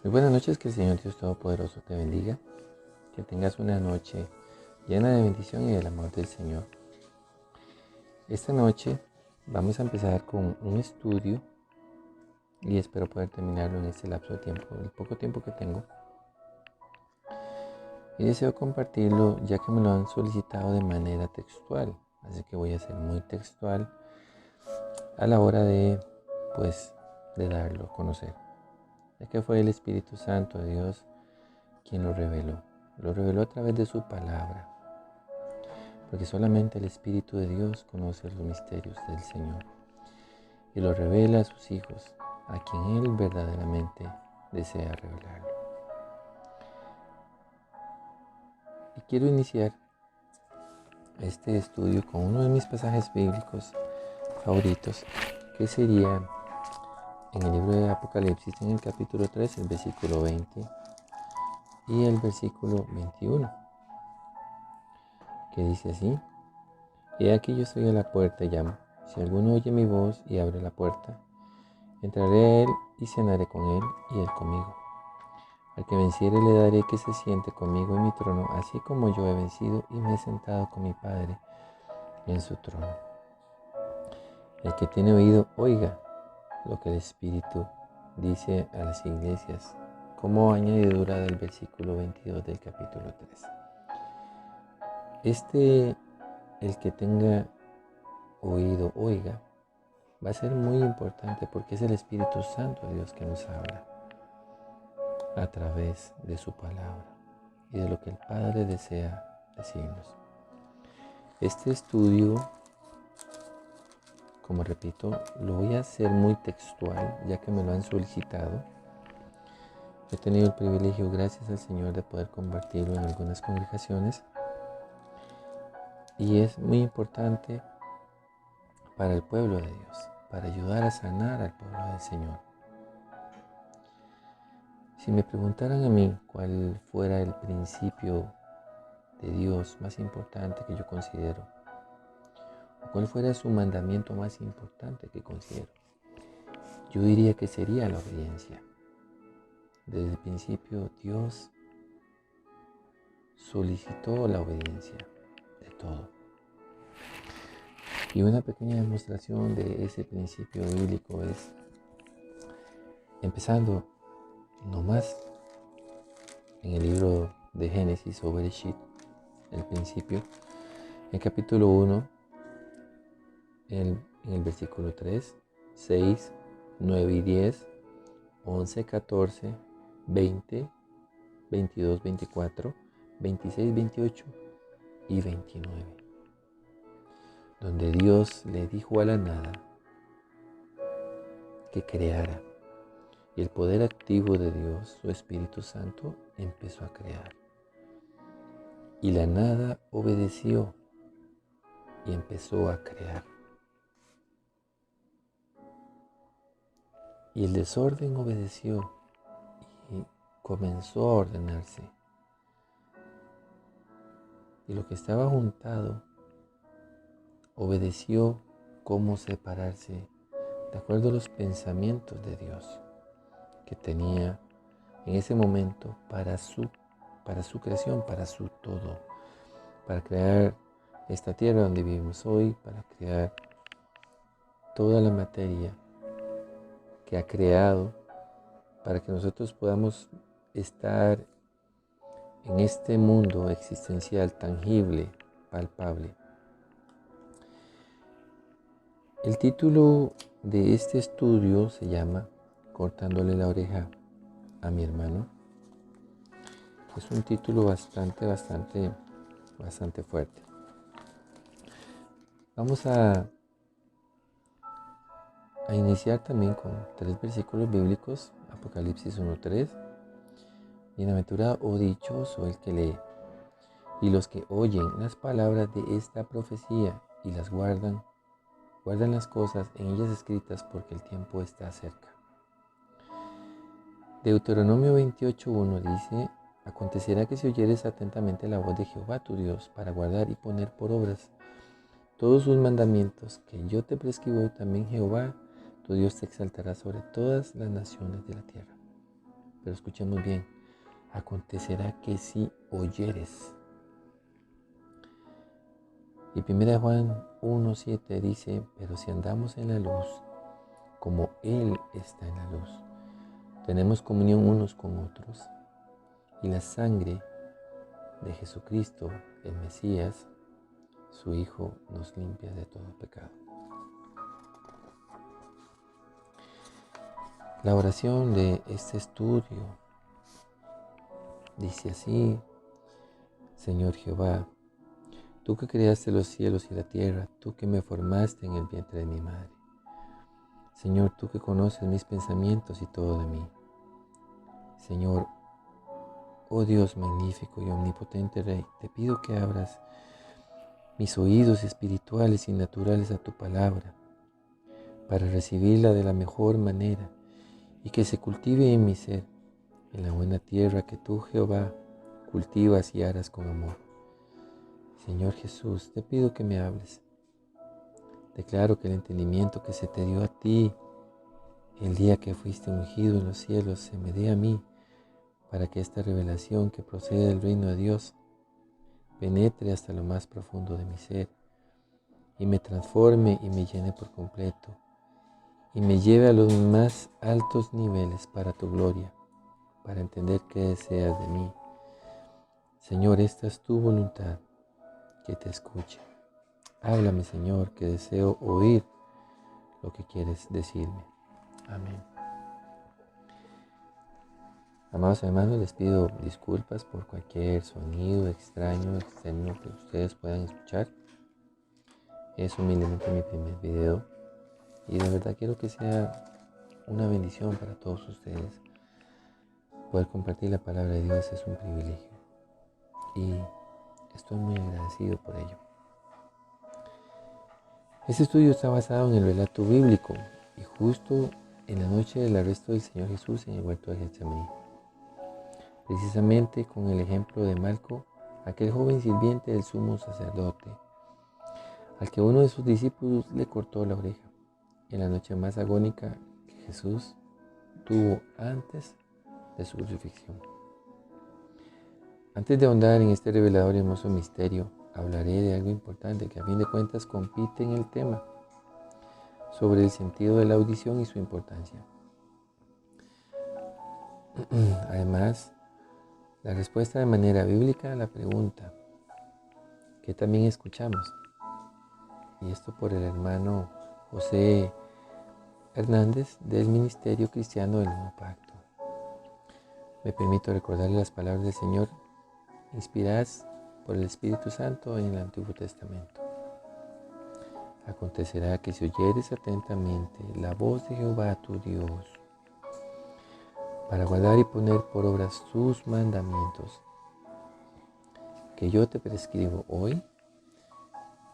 Muy buenas noches, que el Señor Dios Todopoderoso te bendiga, que tengas una noche llena de bendición y del amor del Señor. Esta noche vamos a empezar con un estudio y espero poder terminarlo en este lapso de tiempo, el poco tiempo que tengo. Y deseo compartirlo ya que me lo han solicitado de manera textual, así que voy a ser muy textual a la hora de darlo a conocer, ya que fue el Espíritu Santo de Dios quien lo reveló a través de su palabra. Porque solamente el Espíritu de Dios conoce los misterios del Señor y los revela a sus hijos, a quien Él verdaderamente desea revelarlo. Y quiero iniciar este estudio con uno de mis pasajes bíblicos favoritos, que sería en el libro de Apocalipsis, en el capítulo 3, el versículo 20 y el versículo 21, que dice así: He aquí yo estoy a la puerta y llamo. Si alguno oye mi voz y abre la puerta, entraré a él y cenaré con él y él conmigo. Al que venciere le daré que se siente conmigo en mi trono, así como yo he vencido y me he sentado con mi Padre en su trono. El que tiene oído, oiga lo que el Espíritu dice a las iglesias, como añadidura del versículo 22 del capítulo 3. El que tenga oído, oiga, va a ser muy importante porque es el Espíritu Santo de Dios que nos habla a través de su palabra y de lo que el Padre desea decirnos. Este estudio, como repito, lo voy a hacer muy textual, ya que me lo han solicitado. He tenido el privilegio, gracias al Señor, de poder compartirlo en algunas congregaciones y es muy importante para el pueblo de Dios, para ayudar a sanar al pueblo del Señor. Si me preguntaran a mí cuál fuera el principio de Dios más importante que yo considero, o cuál fuera su mandamiento más importante que considero, yo diría que sería la obediencia. Desde el principio Dios solicitó la obediencia de todo. Y una pequeña demostración de ese principio bíblico es empezando nomás en el libro de Génesis o Bereshit, el principio, en capítulo 1, en el versículo 3, 6, 9 y 10, 11, 14, 20, 22, 24, 26, 28 y 29, donde Dios le dijo a la nada que creara, y el poder activo de Dios, su Espíritu Santo, empezó a crear. Y la nada obedeció y empezó a crear. Y el desorden obedeció y comenzó a ordenarse. Y lo que estaba juntado obedeció cómo separarse de acuerdo a los pensamientos de Dios que tenía en ese momento para su creación, para su todo, para crear esta tierra donde vivimos hoy, para crear toda la materia que ha creado, para que nosotros podamos estar en este mundo existencial, tangible, palpable. El título de este estudio se llama Cortándole la oreja a mi hermano. Es un título bastante fuerte. Vamos a iniciar también con 3 versículos bíblicos. Apocalipsis 1:3. Bienaventurado o dichoso el que lee, y los que oyen las palabras de esta profecía y las guardan las cosas en ellas escritas, porque el tiempo está cerca. Deuteronomio 28:1 dice: Acontecerá que si oyeres atentamente la voz de Jehová tu Dios, para guardar y poner por obras todos sus mandamientos que yo te prescribo, también Jehová tu Dios te exaltará sobre todas las naciones de la tierra. pero escuchemos bien, acontecerá que si oyeres. Y 1 Juan 1:7 dice, pero si andamos en la luz, como Él está en la luz, tenemos comunión unos con otros, y la sangre de Jesucristo, el Mesías, su Hijo, nos limpia de todo pecado. La oración de este estudio dice así: Señor Jehová, tú que creaste los cielos y la tierra, tú que me formaste en el vientre de mi madre. Señor, tú que conoces mis pensamientos y todo de mí. Señor, oh Dios magnífico y omnipotente Rey, te pido que abras mis oídos espirituales y naturales a tu palabra, para recibirla de la mejor manera y que se cultive en mi ser, en la buena tierra que tú, Jehová, cultivas y aras con amor. Señor Jesús, te pido que me hables. Declaro que el entendimiento que se te dio a ti el día que fuiste ungido en los cielos se me dé a mí, para que esta revelación que procede del reino de Dios penetre hasta lo más profundo de mi ser y me transforme y me llene por completo y me lleve a los más altos niveles para tu gloria, para entender qué deseas de mí. Señor, esta es tu voluntad, que te escuche. Háblame, Señor, que deseo oír lo que quieres decirme. Amén. Amados hermanos, les pido disculpas por cualquier sonido extraño, externo que ustedes puedan escuchar. Es humildemente mi primer video y de verdad quiero que sea una bendición para todos ustedes. Poder compartir la palabra de Dios es un privilegio y estoy muy agradecido por ello. Este estudio está basado en el relato bíblico y justo en la noche del arresto del Señor Jesús en el huerto de Getsemaní. Precisamente con el ejemplo de Malco, aquel joven sirviente del sumo sacerdote, al que uno de sus discípulos le cortó la oreja, en la noche más agónica que Jesús tuvo antes de su crucifixión. Antes de ahondar en este revelador y hermoso misterio, hablaré de algo importante que a fin de cuentas compite en el tema, sobre el sentido de la audición y su importancia. Además, la respuesta de manera bíblica a la pregunta que también escuchamos, y esto por el hermano José Hernández del Ministerio Cristiano del Nuevo Pacto. Me permito recordarle las palabras del Señor inspiradas por el Espíritu Santo en el Antiguo Testamento. Acontecerá que si oyeres atentamente la voz de Jehová tu Dios, para guardar y poner por obra sus mandamientos, que yo te prescribo hoy,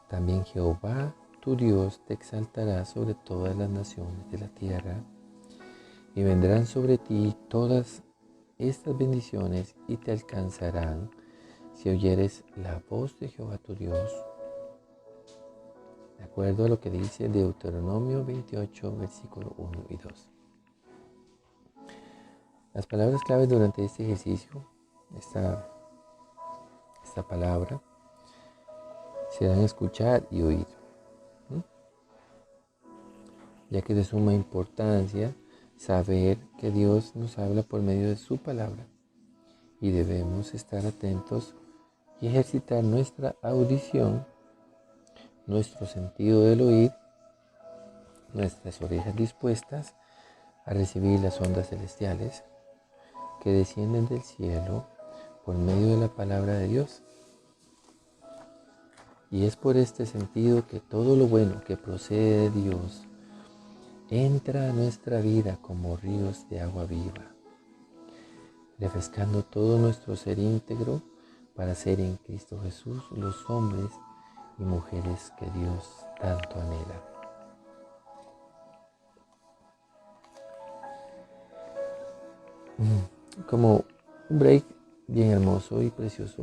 también Jehová tu Dios te exaltará sobre todas las naciones de la tierra, y vendrán sobre ti todas estas bendiciones y te alcanzarán si oyeres la voz de Jehová tu Dios. De acuerdo a lo que dice Deuteronomio 28, versículo 1 y 2. Las palabras claves durante este ejercicio, esta palabra, serán escuchar y oír, ya que es de suma importancia saber que Dios nos habla por medio de su palabra y debemos estar atentos y ejercitar nuestra audición, nuestro sentido del oír, nuestras orejas dispuestas a recibir las ondas celestiales que descienden del cielo por medio de la palabra de Dios. Y es por este sentido que todo lo bueno que procede de Dios entra a nuestra vida como ríos de agua viva, refrescando todo nuestro ser íntegro para ser en Cristo Jesús los hombres y mujeres que Dios tanto anhela. Como un break bien hermoso y precioso,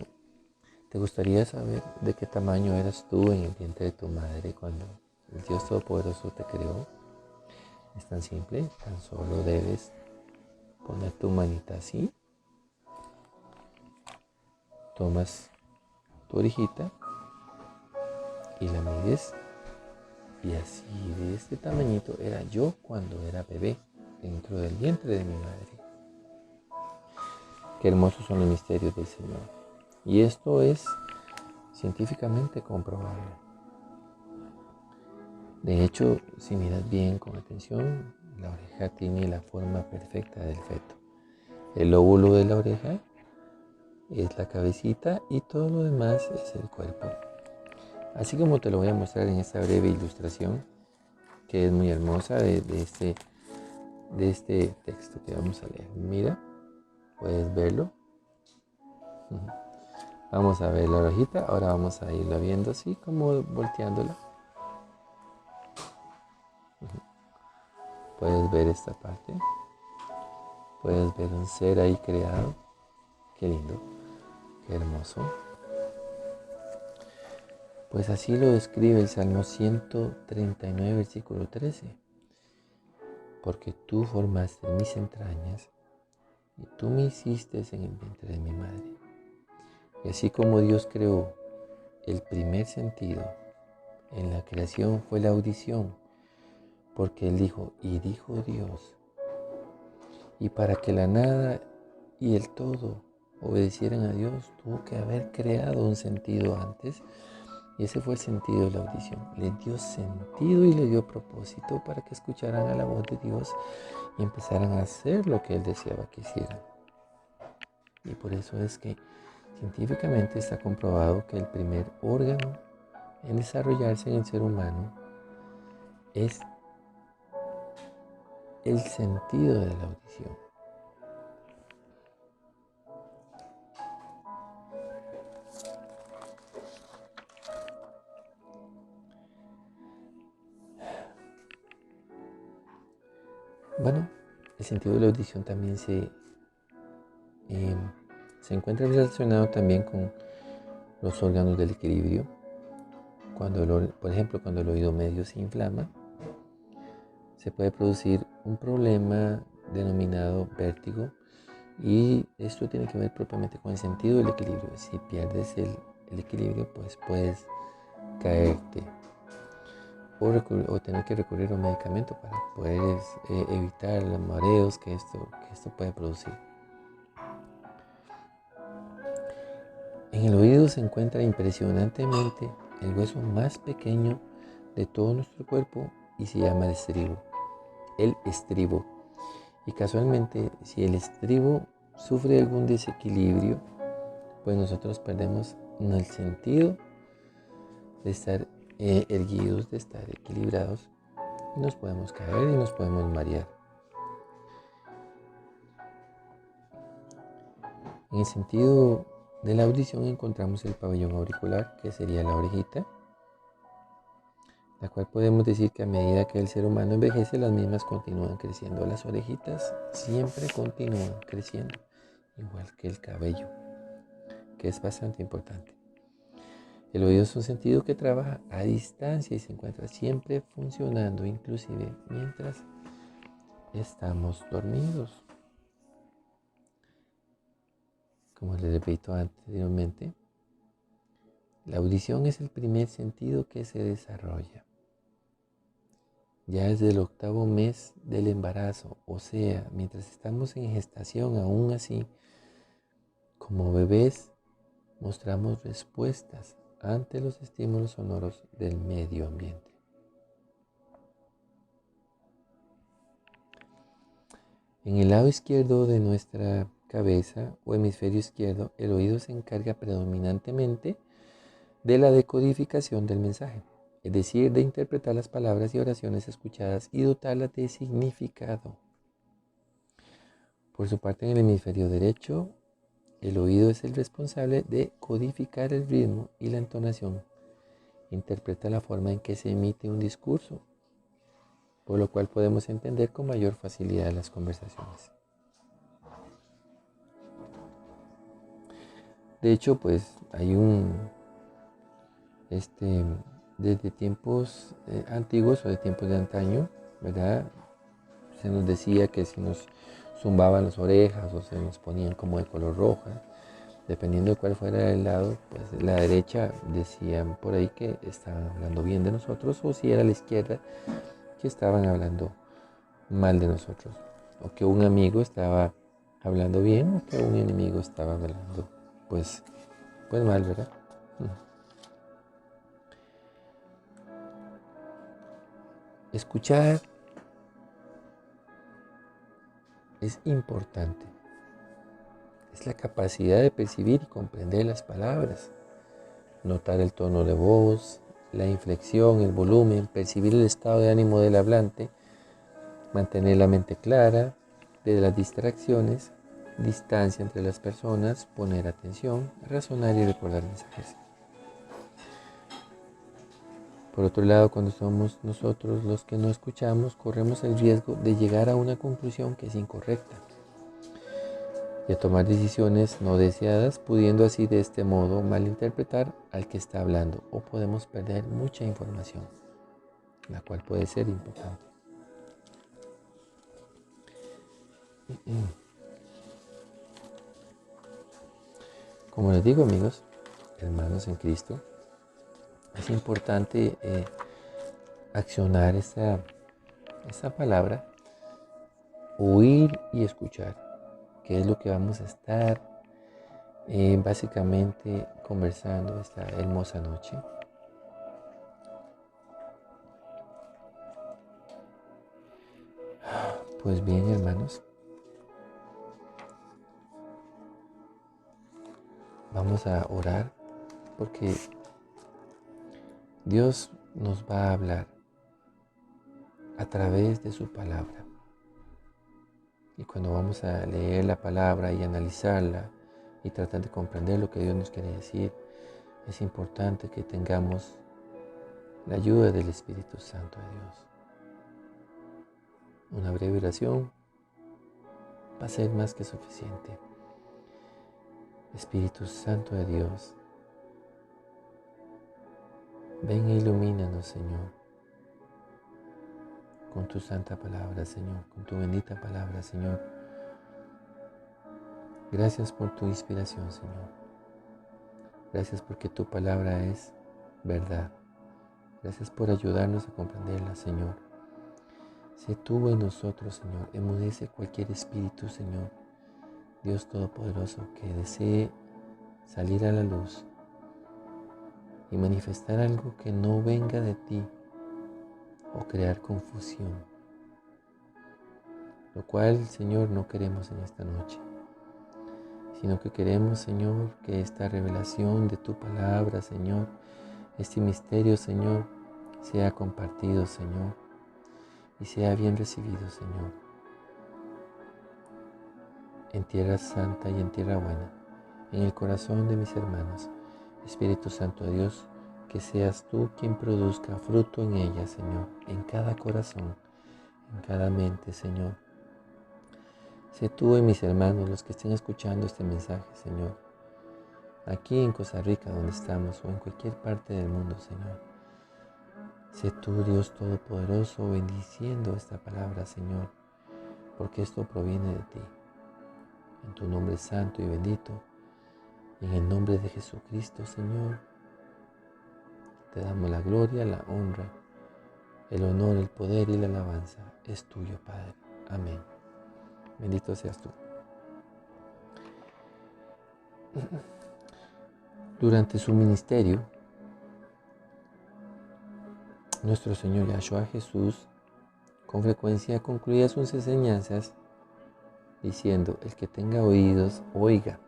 ¿te gustaría saber de qué tamaño eras tú en el vientre de tu madre cuando el Dios Todopoderoso te creó? Es tan simple, tan solo debes poner tu manita así, tomas tu orejita y la mides, y así de este tamañito era yo cuando era bebé dentro del vientre de mi madre. Qué hermosos son los misterios del Señor. Y esto es científicamente comprobable. De hecho, si miras bien con atención, la oreja tiene la forma perfecta del feto. El lóbulo de la oreja es la cabecita y todo lo demás es el cuerpo. Así como te lo voy a mostrar en esta breve ilustración, que es muy hermosa de este texto que vamos a leer. Mira, puedes verlo. Vamos a ver la orejita, ahora vamos a irla viendo así, como volteándola. Puedes ver esta parte, puedes ver un ser ahí creado. Qué lindo, qué hermoso. Pues así lo describe el Salmo 139, versículo 13. Porque tú formaste mis entrañas y tú me hiciste en el vientre de mi madre. Y así como Dios creó el primer sentido en la creación fue la audición, porque Él dijo, y dijo Dios. Y para que la nada y el todo obedecieran a Dios, tuvo que haber creado un sentido antes. Y ese fue el sentido de la audición. Le dio sentido y le dio propósito para que escucharan a la voz de Dios y empezaran a hacer lo que Él deseaba que hicieran. Y por eso es que científicamente está comprobado que el primer órgano en desarrollarse en el ser humano es el sentido de la audición. Bueno, el sentido de la audición también se encuentra relacionado también con los órganos del equilibrio. Por ejemplo, cuando el oído medio se inflama, se puede producir un problema denominado vértigo, y esto tiene que ver propiamente con el sentido del equilibrio. Si pierdes el equilibrio, pues puedes caerte o tener que recurrir a un medicamento para poder evitar los mareos que esto puede producir. En el oído se encuentra impresionantemente el hueso más pequeño de todo nuestro cuerpo y se llama el estribo. El estribo. Y casualmente, si el estribo sufre algún desequilibrio, pues nosotros perdemos el sentido de estar erguidos, de estar equilibrados, y nos podemos caer y nos podemos marear. En el sentido de la audición encontramos el pabellón auricular, que sería la orejita, la cual podemos decir que a medida que el ser humano envejece, las mismas continúan creciendo. Las orejitas siempre continúan creciendo, igual que el cabello, que es bastante importante. El oído es un sentido que trabaja a distancia y se encuentra siempre funcionando, inclusive mientras estamos dormidos. Como les repito anteriormente, la audición es el primer sentido que se desarrolla. Ya desde el 8º mes del embarazo, o sea, mientras estamos en gestación, aún así, como bebés, mostramos respuestas ante los estímulos sonoros del medio ambiente. En el lado izquierdo de nuestra cabeza o hemisferio izquierdo, el oído se encarga predominantemente de la decodificación del mensaje, es decir, de interpretar las palabras y oraciones escuchadas y dotarlas de significado. Por su parte, en el hemisferio derecho, el oído es el responsable de codificar el ritmo y la entonación. Interpreta la forma en que se emite un discurso, por lo cual podemos entender con mayor facilidad las conversaciones. De hecho, pues hay desde tiempos antiguos o de tiempos de antaño, ¿verdad? Se nos decía que si nos zumbaban las orejas o se nos ponían como de color roja. Dependiendo de cuál fuera el lado, pues la derecha decían por ahí que estaban hablando bien de nosotros, o si era la izquierda que estaban hablando mal de nosotros, o que un amigo estaba hablando bien o que un enemigo estaba hablando pues mal, ¿verdad? Escuchar es importante. Es la capacidad de percibir y comprender las palabras, notar el tono de voz, la inflexión, el volumen, percibir el estado de ánimo del hablante, mantener la mente clara de las distracciones, distancia entre las personas, poner atención, razonar y recordar mensajes. Por otro lado, cuando somos nosotros los que no escuchamos, corremos el riesgo de llegar a una conclusión que es incorrecta y a tomar decisiones no deseadas, pudiendo así de este modo malinterpretar al que está hablando, o podemos perder mucha información, la cual puede ser importante. Como les digo, amigos, hermanos en Cristo, es importante accionar esta palabra, oír y escuchar, que es lo que vamos a estar básicamente conversando esta hermosa noche. Pues bien, hermanos, vamos a orar porque Dios nos va a hablar a través de su palabra. Y cuando vamos a leer la palabra y analizarla y tratar de comprender lo que Dios nos quiere decir, es importante que tengamos la ayuda del Espíritu Santo de Dios. Una breve oración va a ser más que suficiente. Espíritu Santo de Dios, ven e ilumínanos, Señor, con tu santa palabra, Señor, con tu bendita palabra, Señor. Gracias por tu inspiración, Señor. Gracias porque tu palabra es verdad. Gracias por ayudarnos a comprenderla, Señor. Sé tú en nosotros, Señor. Enmudece cualquier espíritu, Señor, Dios Todopoderoso, que desee salir a la luz y manifestar algo que no venga de ti o crear confusión, lo cual, Señor, no queremos en esta noche, sino que queremos, Señor, que esta revelación de tu palabra, Señor, este misterio, Señor, sea compartido, Señor, y sea bien recibido, Señor, en tierra santa y en tierra buena, en el corazón de mis hermanos. Espíritu Santo de Dios, que seas tú quien produzca fruto en ella, Señor, en cada corazón, en cada mente, Señor. Sé tú y mis hermanos los que estén escuchando este mensaje, Señor, aquí en Costa Rica, donde estamos, o en cualquier parte del mundo, Señor. Sé tú, Dios Todopoderoso, bendiciendo esta palabra, Señor, porque esto proviene de ti. En tu nombre santo y bendito, en el nombre de Jesucristo, Señor, te damos la gloria, la honra, el honor, el poder y la alabanza. Es tuyo, Padre. Amén. Bendito seas tú. Durante su ministerio, nuestro Señor Yahshua Jesús con frecuencia concluía sus enseñanzas diciendo: el que tenga oídos, oiga.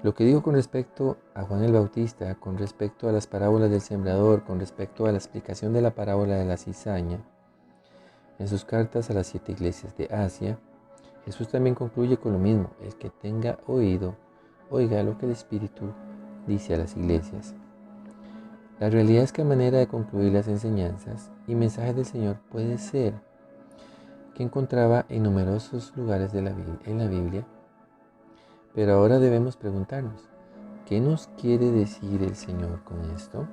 Lo que dijo con respecto a Juan el Bautista, con respecto a las parábolas del sembrador, con respecto a la explicación de la parábola de la cizaña, en sus cartas a las 7 iglesias de Asia, Jesús también concluye con lo mismo: el que tenga oído, oiga lo que el Espíritu dice a las iglesias. La realidad es que a manera de concluir las enseñanzas y mensajes del Señor puede ser que encontraba en numerosos lugares en la Biblia, pero ahora debemos preguntarnos, ¿qué nos quiere decir el Señor con esto?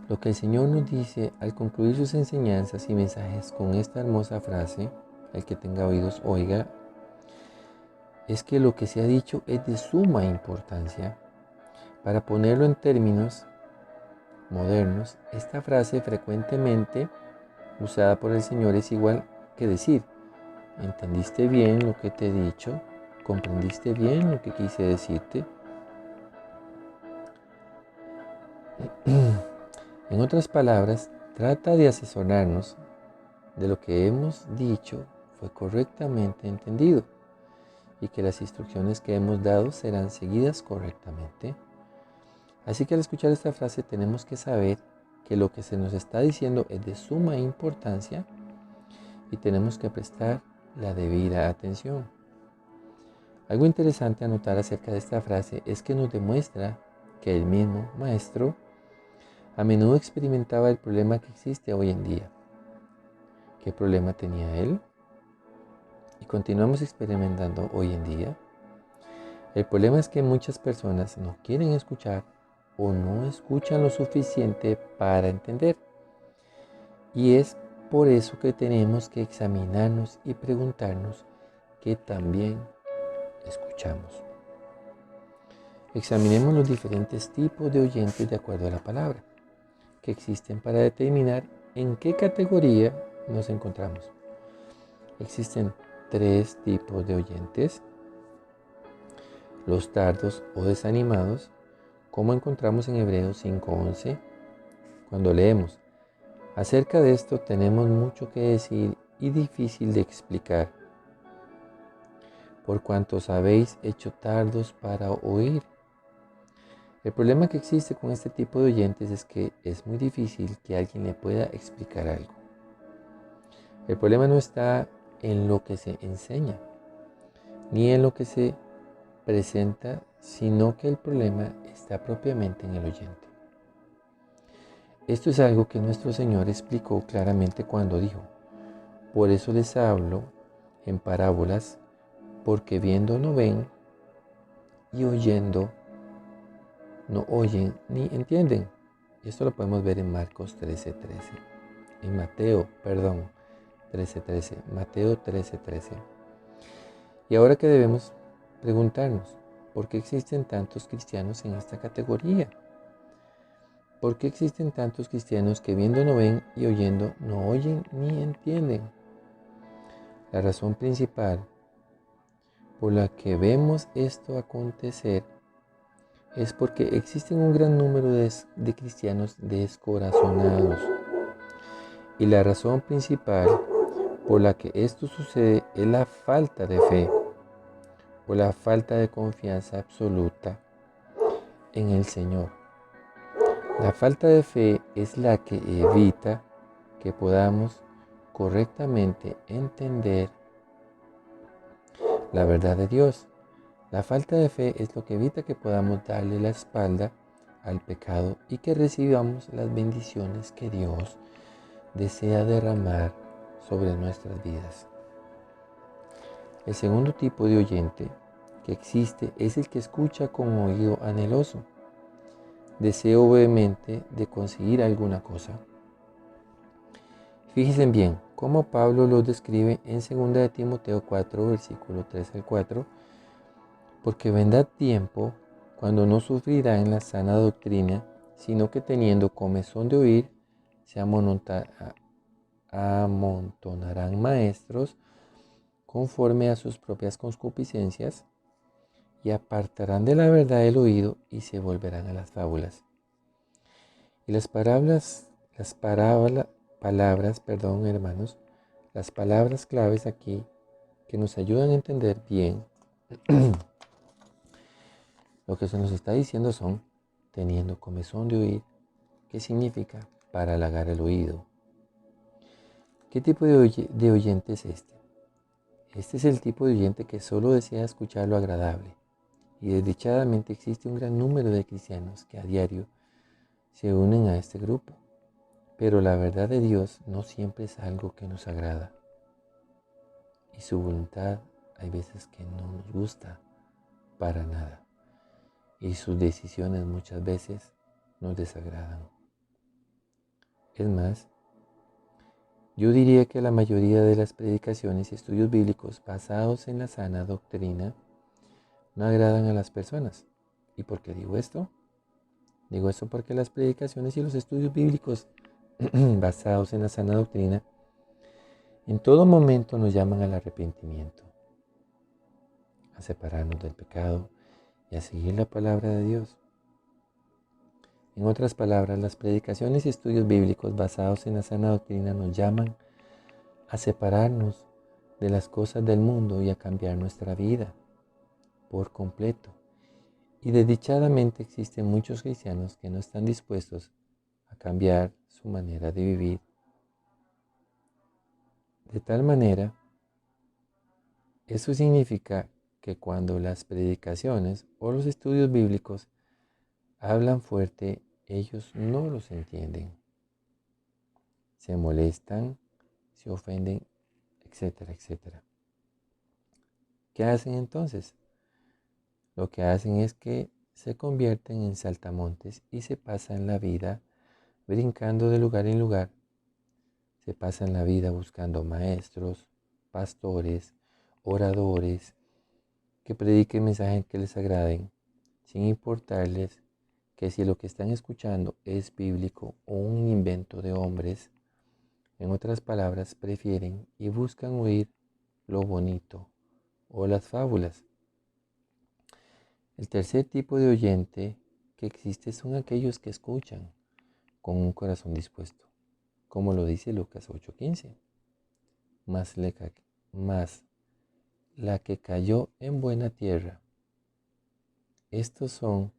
Lo que el Señor nos dice al concluir sus enseñanzas y mensajes con esta hermosa frase el que tenga oídos oiga, es que lo que se ha dicho es de suma importancia. Para ponerlo en términos modernos, esta frase frecuentemente usada por el Señor es igual que decir: ¿entendiste bien lo que te he dicho? ¿Comprendiste bien lo que quise decirte? En otras palabras, trata de asesorarnos de lo que hemos dicho fue correctamente entendido y que las instrucciones que hemos dado serán seguidas correctamente. Así que al escuchar esta frase tenemos que saber que lo que se nos está diciendo es de suma importancia y tenemos que prestar la debida atención. Algo interesante a notar acerca de esta frase es que nos demuestra que el mismo maestro a menudo experimentaba el problema que existe hoy en día. ¿Qué problema tenía él? Y continuamos experimentando hoy en día. El problema es que muchas personas no quieren escuchar o no escuchan lo suficiente para entender. Y es por eso que tenemos que examinarnos y preguntarnos qué también escuchamos. Examinemos los diferentes tipos de oyentes de acuerdo a la palabra que existen para determinar en qué categoría nos encontramos. Existen 3 tipos de oyentes: los tardos o desanimados, como encontramos en Hebreos 5:11, cuando leemos: acerca de esto tenemos mucho que decir y difícil de explicar, por cuanto os habéis hecho tardos para oír. El problema que existe con este tipo de oyentes es que es muy difícil que alguien le pueda explicar algo. El problema no está en lo que se enseña, ni en lo que se presenta, sino que el problema está propiamente en el oyente. Esto es algo que nuestro Señor explicó claramente cuando dijo: por eso les hablo en parábolas, porque viendo no ven y oyendo no oyen ni entienden. Y esto lo podemos ver en Marcos 13:13. En Mateo 13:13. Mateo 13:13. Y ahora que debemos preguntarnos, ¿por qué existen tantos cristianos en esta categoría? ¿Por qué existen tantos cristianos que viendo no ven y oyendo no oyen ni entienden? La razón principal por la que vemos esto acontecer es porque existen un gran número de cristianos descorazonados. Y la razón principal por la que esto sucede es la falta de fe o la falta de confianza absoluta en el Señor. La falta de fe es la que evita que podamos correctamente entender la verdad de Dios. La falta de fe es lo que evita que podamos darle la espalda al pecado y que recibamos las bendiciones que Dios desea derramar sobre nuestras vidas. El segundo tipo de oyente que existe es el que escucha con oído anheloso, deseo vehemente de conseguir alguna cosa. Fíjense bien cómo Pablo lo describe en 2 de Timoteo 4, versículo 3 al 4, porque vendrá tiempo cuando no sufrirán la sana doctrina, sino que teniendo comezón de oír, se amontonarán maestros conforme a sus propias concupiscencias, y apartarán de la verdad el oído y se volverán a las fábulas. Y hermanos, las palabras claves aquí que nos ayudan a entender bien lo que se nos está diciendo son: teniendo comezón de oír, ¿qué significa? Para halagar el oído. ¿Qué tipo de oyente es este? Este es el tipo de oyente que solo desea escuchar lo agradable. Y desdichadamente existe un gran número de cristianos que a diario se unen a este grupo. Pero la verdad de Dios no siempre es algo que nos agrada. Y su voluntad hay veces que no nos gusta para nada. Y sus decisiones muchas veces nos desagradan. Es más, Yo diría que la mayoría de las predicaciones y estudios bíblicos basados en la sana doctrina no agradan a las personas. ¿Y por qué digo esto? Digo esto porque las predicaciones y los estudios bíblicos basados en la sana doctrina en todo momento nos llaman al arrepentimiento, a separarnos del pecado y a seguir la palabra de Dios. En otras palabras, las predicaciones y estudios bíblicos basados en la sana doctrina nos llaman a separarnos de las cosas del mundo y a cambiar nuestra vida por completo. Y desdichadamente existen muchos cristianos que no están dispuestos a cambiar su manera de vivir. De tal manera, eso significa que cuando las predicaciones o los estudios bíblicos hablan fuerte, ellos no los entienden. Se molestan, se ofenden, etcétera, etcétera. ¿Qué hacen entonces? Lo que hacen es que se convierten en saltamontes y se pasan la vida brincando de lugar en lugar. Se pasan la vida buscando maestros, pastores, oradores, que prediquen mensajes que les agraden, sin importarles que si lo que están escuchando es bíblico o un invento de hombres. En otras palabras, prefieren y buscan oír lo bonito o las fábulas. El tercer tipo de oyente que existe son aquellos que escuchan con un corazón dispuesto, como lo dice Lucas 8:15. Mas la que cayó en buena tierra. Estos son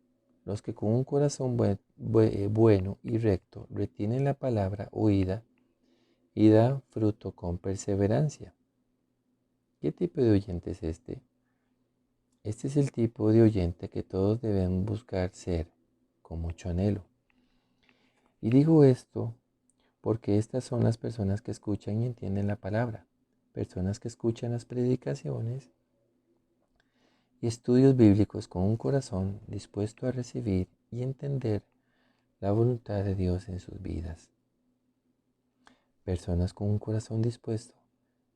los que con un corazón bueno y recto retienen la palabra oída y dan fruto con perseverancia. ¿Qué tipo de oyente es este? Este es el tipo de oyente que todos deben buscar ser con mucho anhelo. Y digo esto porque estas son las personas que escuchan y entienden la palabra, personas que escuchan las predicaciones y estudios bíblicos con un corazón dispuesto a recibir y entender la voluntad de Dios en sus vidas. Personas con un corazón dispuesto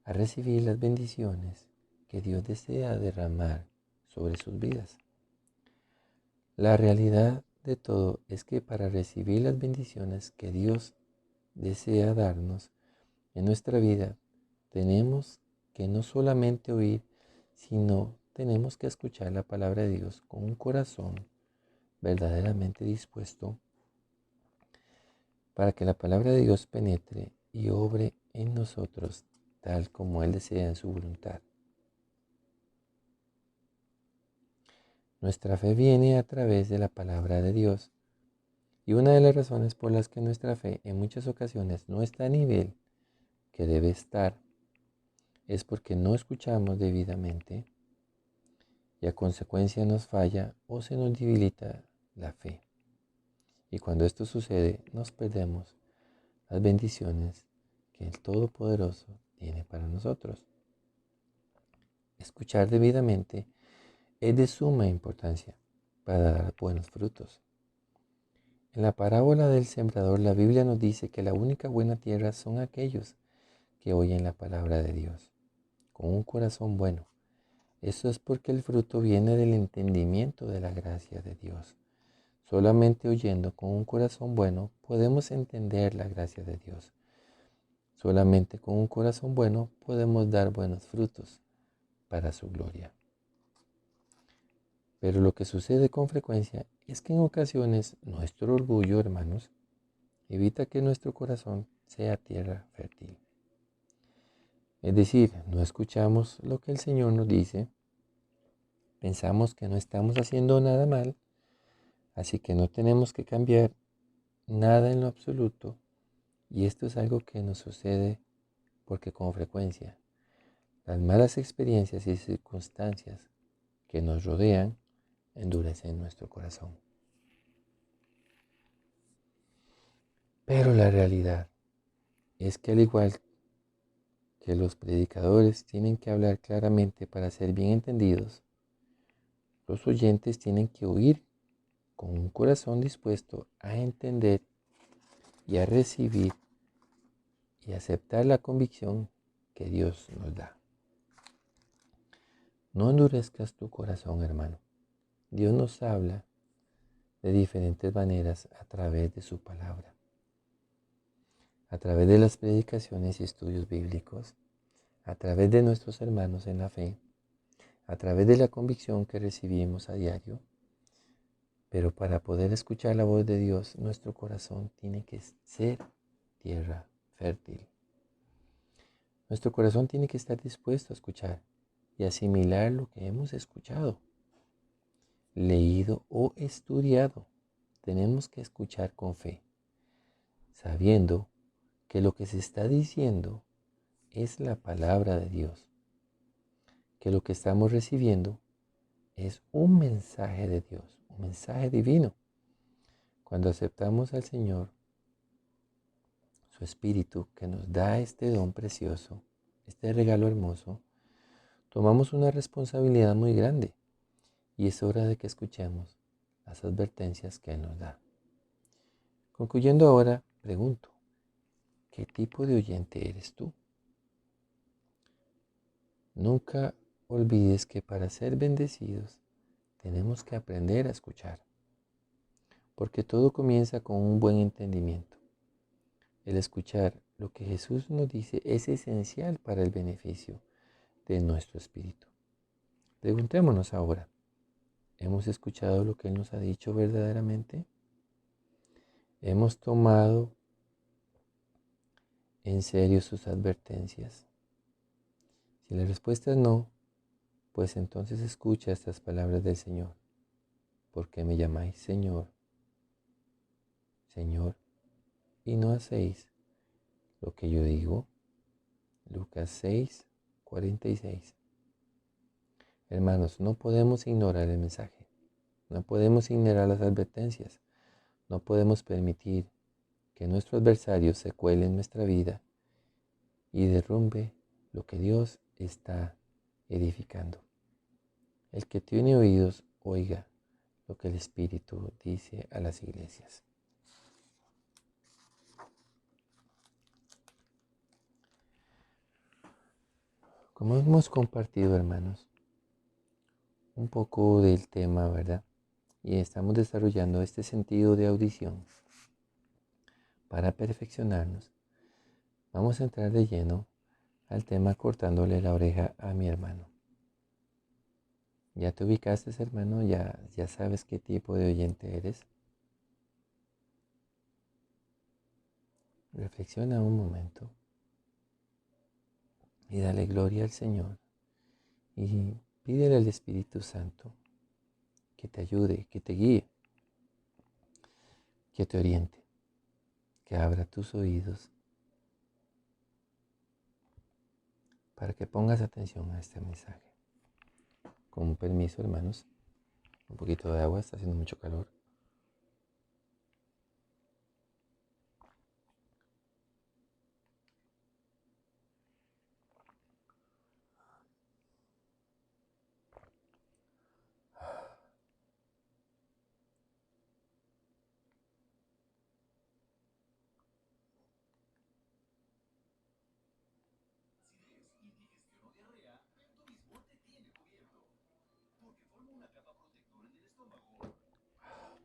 a recibir las bendiciones que Dios desea derramar sobre sus vidas. La realidad de todo es que para recibir las bendiciones que Dios desea darnos en nuestra vida, tenemos que no solamente oír, sino tenemos que escuchar la palabra de Dios con un corazón verdaderamente dispuesto para que la palabra de Dios penetre y obre en nosotros tal como Él desea en su voluntad. Nuestra fe viene a través de la palabra de Dios y una de las razones por las que nuestra fe en muchas ocasiones no está a nivel que debe estar es porque no escuchamos debidamente y a consecuencia nos falla o se nos debilita la fe. Y cuando esto sucede, nos perdemos las bendiciones que el Todopoderoso tiene para nosotros. Escuchar debidamente es de suma importancia para dar buenos frutos. En la parábola del sembrador, la Biblia nos dice que la única buena tierra son aquellos que oyen la palabra de Dios con un corazón bueno. Eso es porque el fruto viene del entendimiento de la gracia de Dios. Solamente oyendo con un corazón bueno podemos entender la gracia de Dios. Solamente con un corazón bueno podemos dar buenos frutos para su gloria. Pero lo que sucede con frecuencia es que en ocasiones nuestro orgullo, hermanos, evita que nuestro corazón sea tierra fértil. Es decir, no escuchamos lo que el Señor nos dice, pensamos que no estamos haciendo nada mal, así que no tenemos que cambiar nada en lo absoluto, y esto es algo que nos sucede porque con frecuencia las malas experiencias y circunstancias que nos rodean endurecen nuestro corazón. Pero la realidad es que al igual que los predicadores tienen que hablar claramente para ser bien entendidos, los oyentes tienen que oír con un corazón dispuesto a entender y a recibir y aceptar la convicción que Dios nos da. No endurezcas tu corazón, hermano. Dios nos habla de diferentes maneras a través de su palabra, a través de las predicaciones y estudios bíblicos, a través de nuestros hermanos en la fe, a través de la convicción que recibimos a diario. Pero para poder escuchar la voz de Dios, nuestro corazón tiene que ser tierra fértil. Nuestro corazón tiene que estar dispuesto a escuchar y asimilar lo que hemos escuchado, leído o estudiado. Tenemos que escuchar con fe, sabiendo que lo que se está diciendo es la palabra de Dios, que lo que estamos recibiendo es un mensaje de Dios, un mensaje divino. Cuando aceptamos al Señor, su Espíritu, que nos da este don precioso, este regalo hermoso, tomamos una responsabilidad muy grande y es hora de que escuchemos las advertencias que Él nos da. Concluyendo ahora, pregunto, ¿qué tipo de oyente eres tú? Nunca olvides que para ser bendecidos tenemos que aprender a escuchar, porque todo comienza con un buen entendimiento. El escuchar lo que Jesús nos dice es esencial para el beneficio de nuestro espíritu. Preguntémonos ahora, ¿hemos escuchado lo que Él nos ha dicho verdaderamente? ¿Hemos tomado en serio sus advertencias? Si la respuesta es no, pues entonces escucha estas palabras del Señor. ¿Por qué me llamáis Señor, Señor, y no hacéis lo que yo digo? Lucas 6, 46. Hermanos, no podemos ignorar el mensaje. No podemos ignorar las advertencias. No podemos permitir que nuestro adversario se cuele en nuestra vida y derrumbe lo que Dios está edificando. El que tiene oídos, oiga lo que el Espíritu dice a las iglesias. Como hemos compartido, hermanos, un poco del tema, ¿verdad? Y estamos desarrollando este sentido de audición para perfeccionarnos. Vamos a entrar de lleno al tema cortándole la oreja a mi hermano. ¿Ya te ubicaste, hermano? ¿Ya sabes qué tipo de oyente eres? Reflexiona un momento y dale gloria al Señor y pídele al Espíritu Santo que te ayude, que te guíe, que te oriente, que abra tus oídos para que pongas atención a este mensaje. Con permiso, hermanos, un poquito de agua, está haciendo mucho calor.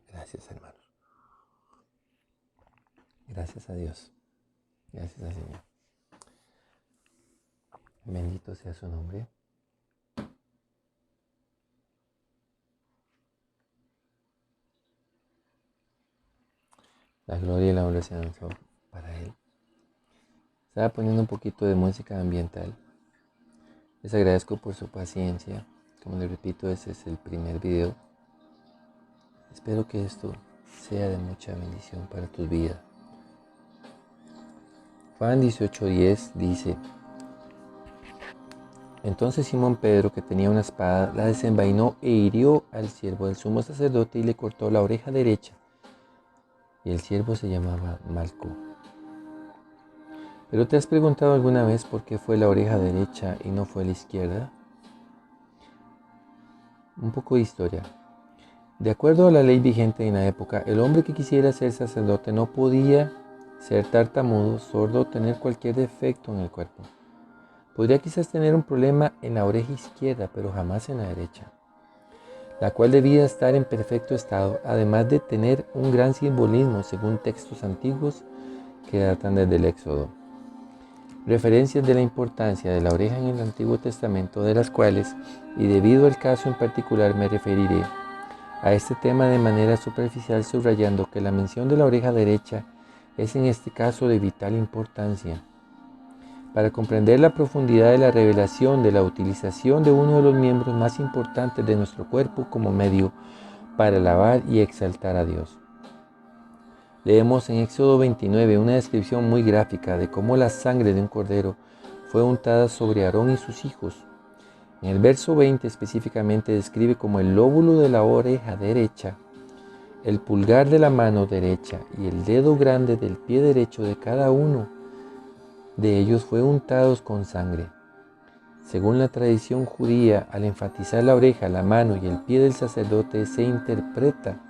Gracias, hermanos. Gracias a Dios. Gracias al Señor. Bendito sea su nombre. La gloria y la honra sean para Él. Estaba poniendo un poquito de música ambiental. Les agradezco por su paciencia. Como les repito, ese es el primer video. Espero que esto sea de mucha bendición para tu vida. Juan 18:10 dice: Entonces Simón Pedro, que tenía una espada, la desenvainó e hirió al siervo del sumo sacerdote y le cortó la oreja derecha. Y el siervo se llamaba Malco. ¿Pero te has preguntado alguna vez por qué fue la oreja derecha y no fue la izquierda? Un poco de historia. De acuerdo a la ley vigente en la época, el hombre que quisiera ser sacerdote no podía ser tartamudo, sordo o tener cualquier defecto en el cuerpo. Podría quizás tener un problema en la oreja izquierda, pero jamás en la derecha, la cual debía estar en perfecto estado, además de tener un gran simbolismo según textos antiguos que datan desde el Éxodo. Referencias de la importancia de la oreja en el Antiguo Testamento, de las cuales, y debido al caso en particular, me referiré a este tema de manera superficial, subrayando que la mención de la oreja derecha es en este caso de vital importancia. Para comprender la profundidad de la revelación de la utilización de uno de los miembros más importantes de nuestro cuerpo como medio para alabar y exaltar a Dios. Leemos en Éxodo 29 una descripción muy gráfica de cómo la sangre de un cordero fue untada sobre Aarón y sus hijos. En el verso 20 específicamente describe como el lóbulo de la oreja derecha, el pulgar de la mano derecha y el dedo grande del pie derecho de cada uno de ellos fue untados con sangre. Según la tradición judía, al enfatizar la oreja, la mano y el pie del sacerdote, se interpreta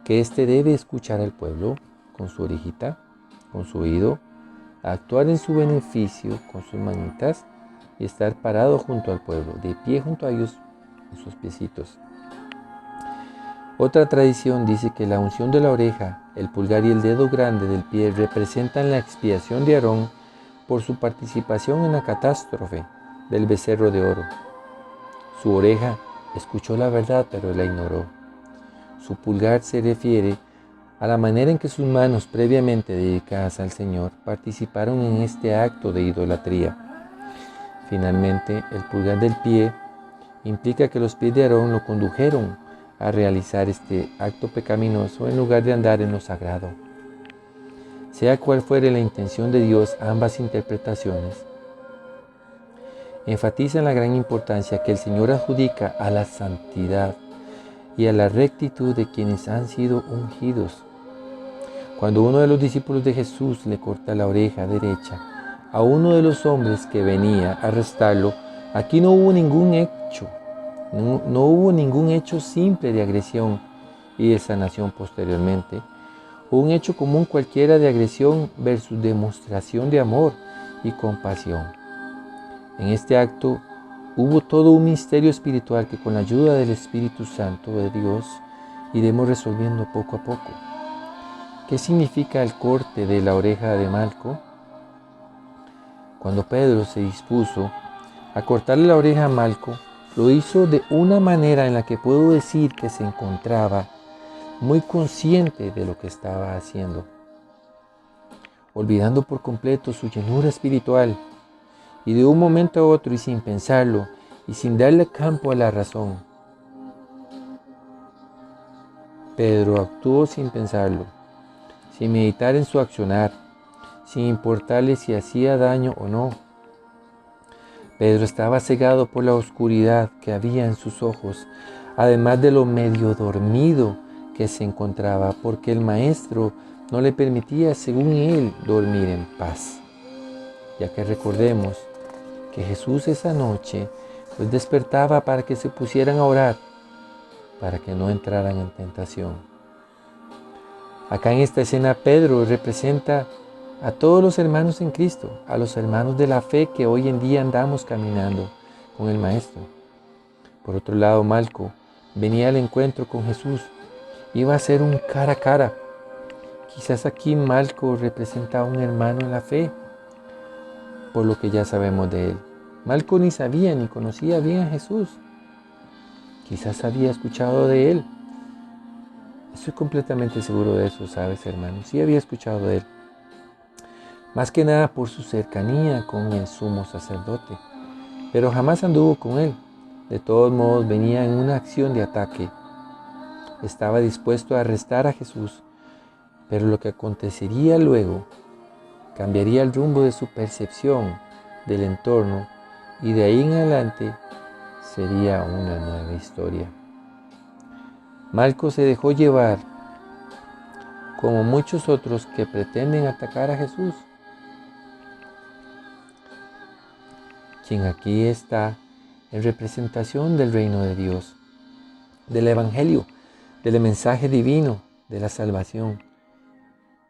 que éste debe escuchar al pueblo con su orejita, con su oído, actuar en su beneficio con sus manitas y estar parado junto al pueblo, de pie junto a ellos en sus piecitos. Otra tradición dice que la unción de la oreja, el pulgar y el dedo grande del pie representan la expiación de Aarón por su participación en la catástrofe del becerro de oro. Su oreja escuchó la verdad, pero la ignoró. Su pulgar se refiere a la manera en que sus manos, previamente dedicadas al Señor, participaron en este acto de idolatría. Finalmente, el pulgar del pie implica que los pies de Aarón lo condujeron a realizar este acto pecaminoso en lugar de andar en lo sagrado. Sea cual fuere la intención de Dios, ambas interpretaciones enfatizan la gran importancia que el Señor adjudica a la santidad y a la rectitud de quienes han sido ungidos. Cuando uno de los discípulos de Jesús le corta la oreja derecha a uno de los hombres que venía a arrestarlo, aquí no hubo ningún hecho simple de agresión y de sanación posteriormente, o un hecho común cualquiera de agresión versus demostración de amor y compasión. En este acto hubo todo un misterio espiritual que con la ayuda del Espíritu Santo de Dios iremos resolviendo poco a poco. ¿Qué significa el corte de la oreja de Malco? Cuando Pedro se dispuso a cortarle la oreja a Malco, lo hizo de una manera en la que puedo decir que se encontraba muy consciente de lo que estaba haciendo, olvidando por completo su llenura espiritual, y de un momento a otro y sin pensarlo y sin darle campo a la razón. Pedro actuó sin pensarlo, sin meditar en su accionar, sin importarle si hacía daño o no. Pedro estaba cegado por la oscuridad que había en sus ojos, además de lo medio dormido que se encontraba, porque el maestro no le permitía, según él, dormir en paz. Ya que recordemos que Jesús esa noche los despertaba para que se pusieran a orar, para que no entraran en tentación. Acá en esta escena Pedro representa a todos los hermanos en Cristo, a los hermanos de la fe que hoy en día andamos caminando con el Maestro. Por otro lado, Malco venía al encuentro con Jesús, iba a ser un cara a cara. Quizás aquí Malco representa a un hermano en la fe, por lo que ya sabemos de él. Malco ni sabía ni conocía bien a Jesús. Quizás había escuchado de él. Estoy completamente seguro de eso, ¿sabes, hermano? Sí había escuchado de él. Más que nada por su cercanía con el sumo sacerdote. Pero jamás anduvo con él. De todos modos, venía en una acción de ataque. Estaba dispuesto a arrestar a Jesús. Pero lo que acontecería luego cambiaría el rumbo de su percepción del entorno y de ahí en adelante sería una nueva historia. Malco se dejó llevar, como muchos otros que pretenden atacar a Jesús, quien aquí está en representación del reino de Dios, del evangelio, del mensaje divino, de la salvación.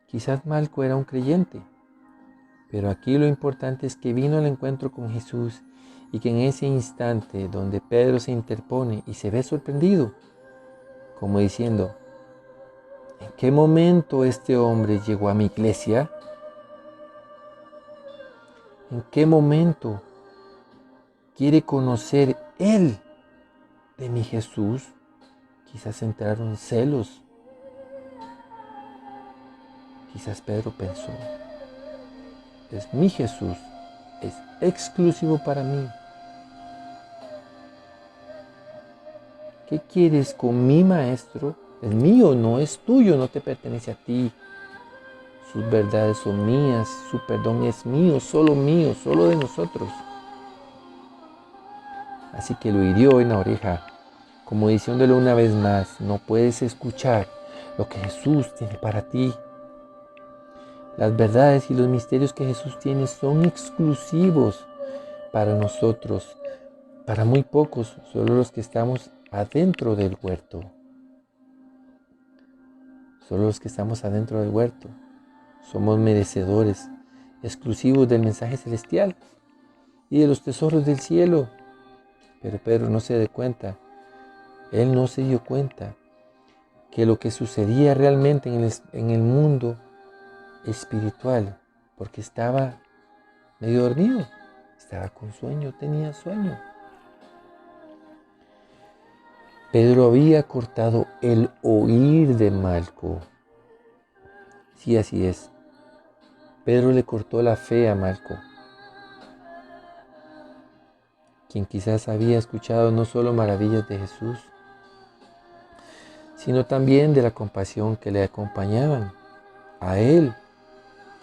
Quizás Malco era un creyente, pero aquí lo importante es que vino al encuentro con Jesús y que en ese instante donde Pedro se interpone y se ve sorprendido, como diciendo, ¿en qué momento este hombre llegó a mi iglesia? ¿En qué momento quiere conocer él de mi Jesús? Quizás entraron celos. Quizás Pedro pensó, es mi Jesús, es exclusivo para mí. ¿Qué quieres con mi maestro? Es mío, no es tuyo, no te pertenece a ti. Sus verdades son mías, su perdón es mío, solo de nosotros. Así que lo hirió en la oreja, como diciéndole una vez más, no puedes escuchar lo que Jesús tiene para ti. Las verdades y los misterios que Jesús tiene son exclusivos para nosotros, para muy pocos, solo los que estamos adentro del huerto. Solo los que estamos adentro del huerto somos merecedores exclusivos del mensaje celestial y de los tesoros del cielo. Pero Pedro no se dio cuenta, él no se dio cuenta que lo que sucedía realmente en el mundo espiritual, porque estaba medio dormido, estaba con sueño, tenía sueño. Pedro había cortado el oír de Malco. Sí, así es. Pedro le cortó la fe a Malco, quien quizás había escuchado no solo maravillas de Jesús, sino también de la compasión que le acompañaban a él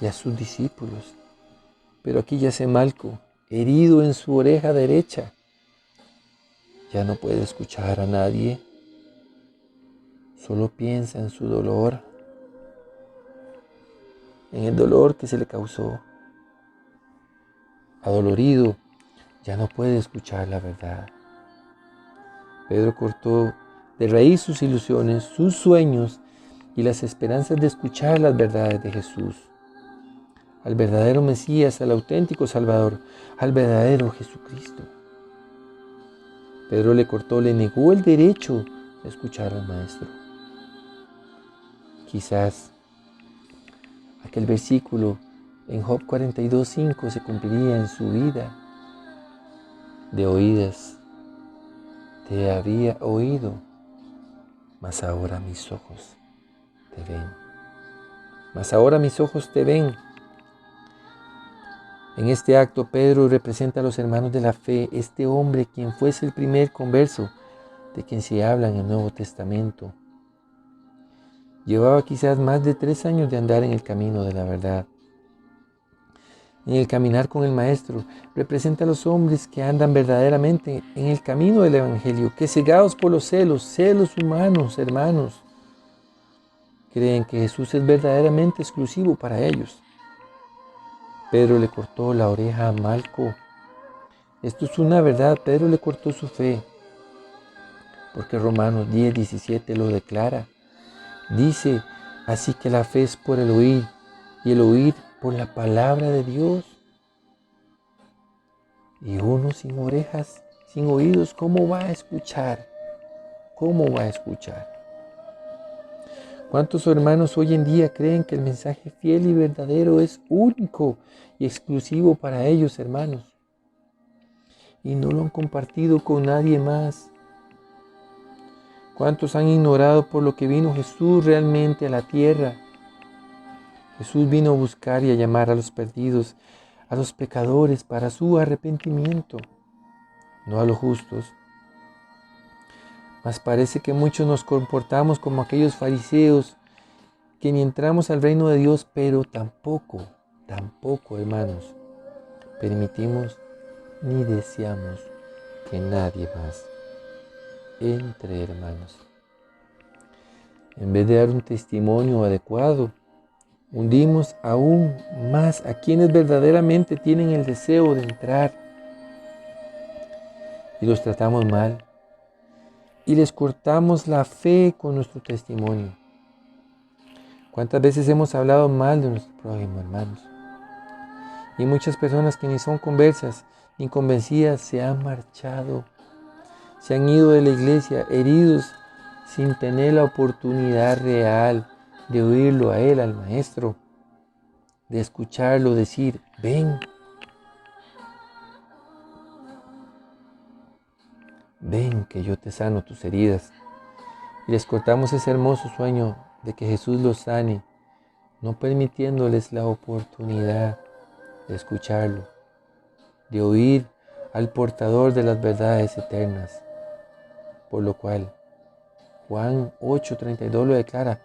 y a sus discípulos. Pero aquí yace Malco, herido en su oreja derecha. Ya no puede escuchar a nadie, solo piensa en su dolor, en el dolor que se le causó. Adolorido, ya no puede escuchar la verdad. Pedro cortó de raíz sus ilusiones, sus sueños y las esperanzas de escuchar las verdades de Jesús, al verdadero Mesías, al auténtico Salvador, al verdadero Jesucristo. Pedro le negó el derecho de escuchar al Maestro. Quizás aquel versículo en Job 42:5 se cumpliría en su vida. De oídas te había oído, mas ahora mis ojos te ven. Mas ahora mis ojos te ven. En este acto Pedro representa a los hermanos de la fe, este hombre quien fuese el primer converso de quien se habla en el Nuevo Testamento. Llevaba quizás más de 3 años de andar en el camino de la verdad. En el caminar con el Maestro representa a los hombres que andan verdaderamente en el camino del Evangelio, que cegados por los celos humanos, hermanos, creen que Jesús es verdaderamente exclusivo para ellos. Pedro le cortó la oreja a Malco. Esto es una verdad, Pedro le cortó su fe, porque Romanos 10:17 lo declara. Dice, así que la fe es por el oír, y el oír por la palabra de Dios. Y uno sin orejas, sin oídos, ¿cómo va a escuchar? ¿Cómo va a escuchar? ¿Cuántos hermanos hoy en día creen que el mensaje fiel y verdadero es único y exclusivo para ellos, hermanos? Y no lo han compartido con nadie más. ¿Cuántos han ignorado por lo que vino Jesús realmente a la tierra? Jesús vino a buscar y a llamar a los perdidos, a los pecadores para su arrepentimiento, no a los justos. Mas parece que muchos nos comportamos como aquellos fariseos que ni entramos al reino de Dios, pero tampoco, hermanos, permitimos ni deseamos que nadie más entre, hermanos. En vez de dar un testimonio adecuado, hundimos aún más a quienes verdaderamente tienen el deseo de entrar y los tratamos mal y les cortamos la fe con nuestro testimonio. ¿Cuántas veces hemos hablado mal de nuestro prójimo, hermanos? Y muchas personas que ni son conversas ni convencidas se han marchado, se han ido de la iglesia heridos sin tener la oportunidad real de oírlo a él, al maestro, de escucharlo decir, ven, ven que yo te sano tus heridas. Y les cortamos ese hermoso sueño de que Jesús los sane, no permitiéndoles la oportunidad de escucharlo, de oír al portador de las verdades eternas. Por lo cual, Juan 8:32 lo declara,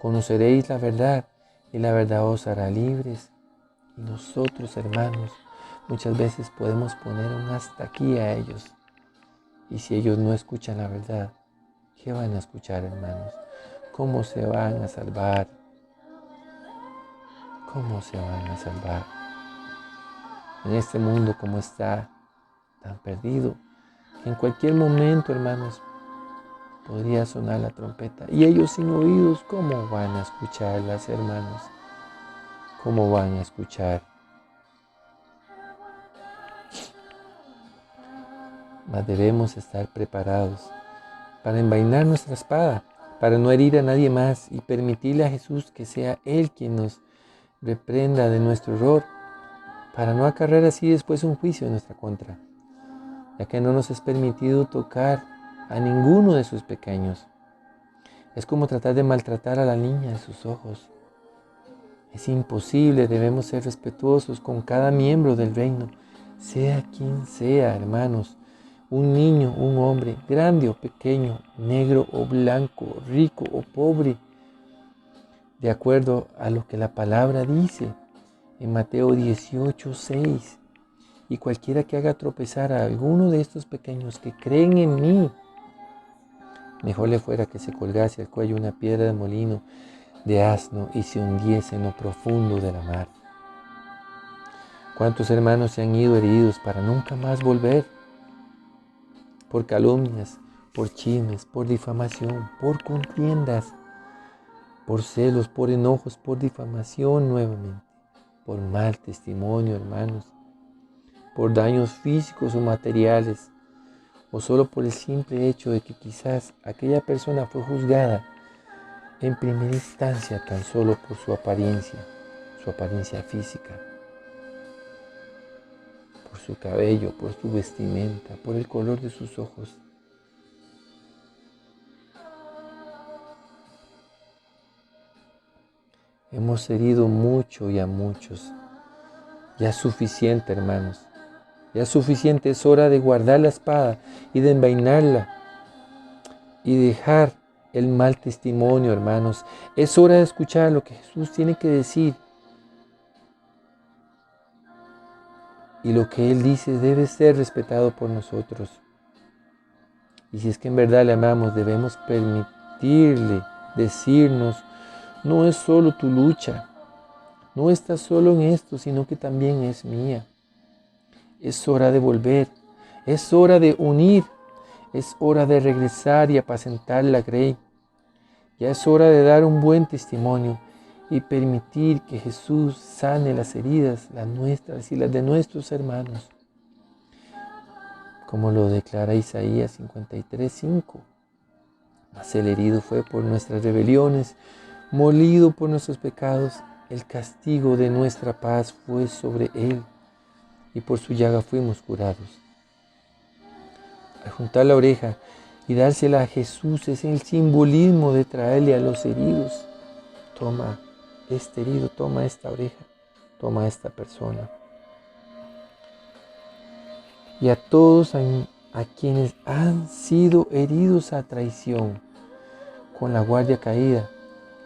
conoceréis la verdad y la verdad os hará libres. Y nosotros, hermanos, muchas veces podemos poner un hasta aquí a ellos. Y si ellos no escuchan la verdad, ¿qué van a escuchar, hermanos? ¿Cómo se van a salvar? ¿Cómo se van a salvar? En este mundo como está, tan perdido, que en cualquier momento, hermanos, podría sonar la trompeta. Y ellos sin oídos, ¿cómo van a escucharlas, hermanos? ¿Cómo van a escuchar? Mas debemos estar preparados para envainar nuestra espada, para no herir a nadie más y permitirle a Jesús que sea Él quien nos reprenda de nuestro error, para no acarrear así después un juicio en nuestra contra, ya que no nos es permitido tocar a ninguno de sus pequeños. Es como tratar de maltratar a la niña de sus ojos. Es imposible, debemos ser respetuosos con cada miembro del reino, sea quien sea, hermanos, un niño, un hombre, grande o pequeño, negro o blanco, rico o pobre, de acuerdo a lo que la palabra dice en Mateo 18:6. Y cualquiera que haga tropezar a alguno de estos pequeños que creen en mí, mejor le fuera que se colgase al cuello una piedra de molino de asno y se hundiese en lo profundo de la mar. ¿Cuántos hermanos se han ido heridos para nunca más volver? Por calumnias, por chismes, por difamación, por contiendas, por celos, por enojos, por difamación nuevamente, por mal testimonio, hermanos, por daños físicos o materiales, o solo por el simple hecho de que quizás aquella persona fue juzgada en primera instancia tan solo por su apariencia física, por su cabello, por su vestimenta, por el color de sus ojos. Hemos herido mucho y a muchos. Ya es suficiente, hermanos. Ya es suficiente, es hora de guardar la espada y de envainarla y dejar el mal testimonio, hermanos. Es hora de escuchar lo que Jesús tiene que decir. Y lo que Él dice debe ser respetado por nosotros. Y si es que en verdad le amamos, debemos permitirle decirnos, no es solo tu lucha, no estás solo en esto, sino que también es mía. Es hora de volver, es hora de unir, es hora de regresar y apacentar la grey. Ya es hora de dar un buen testimonio y permitir que Jesús sane las heridas, las nuestras y las de nuestros hermanos. Como lo declara Isaías 53:5. Mas el herido fue por nuestras rebeliones, molido por nuestros pecados. El castigo de nuestra paz fue sobre él, y por su llaga fuimos curados. Al juntar la oreja y dársela a Jesús es el simbolismo de traerle a los heridos. Toma este herido, toma esta oreja, toma esta persona. Y a todos a quienes han sido heridos a traición, con la guardia caída,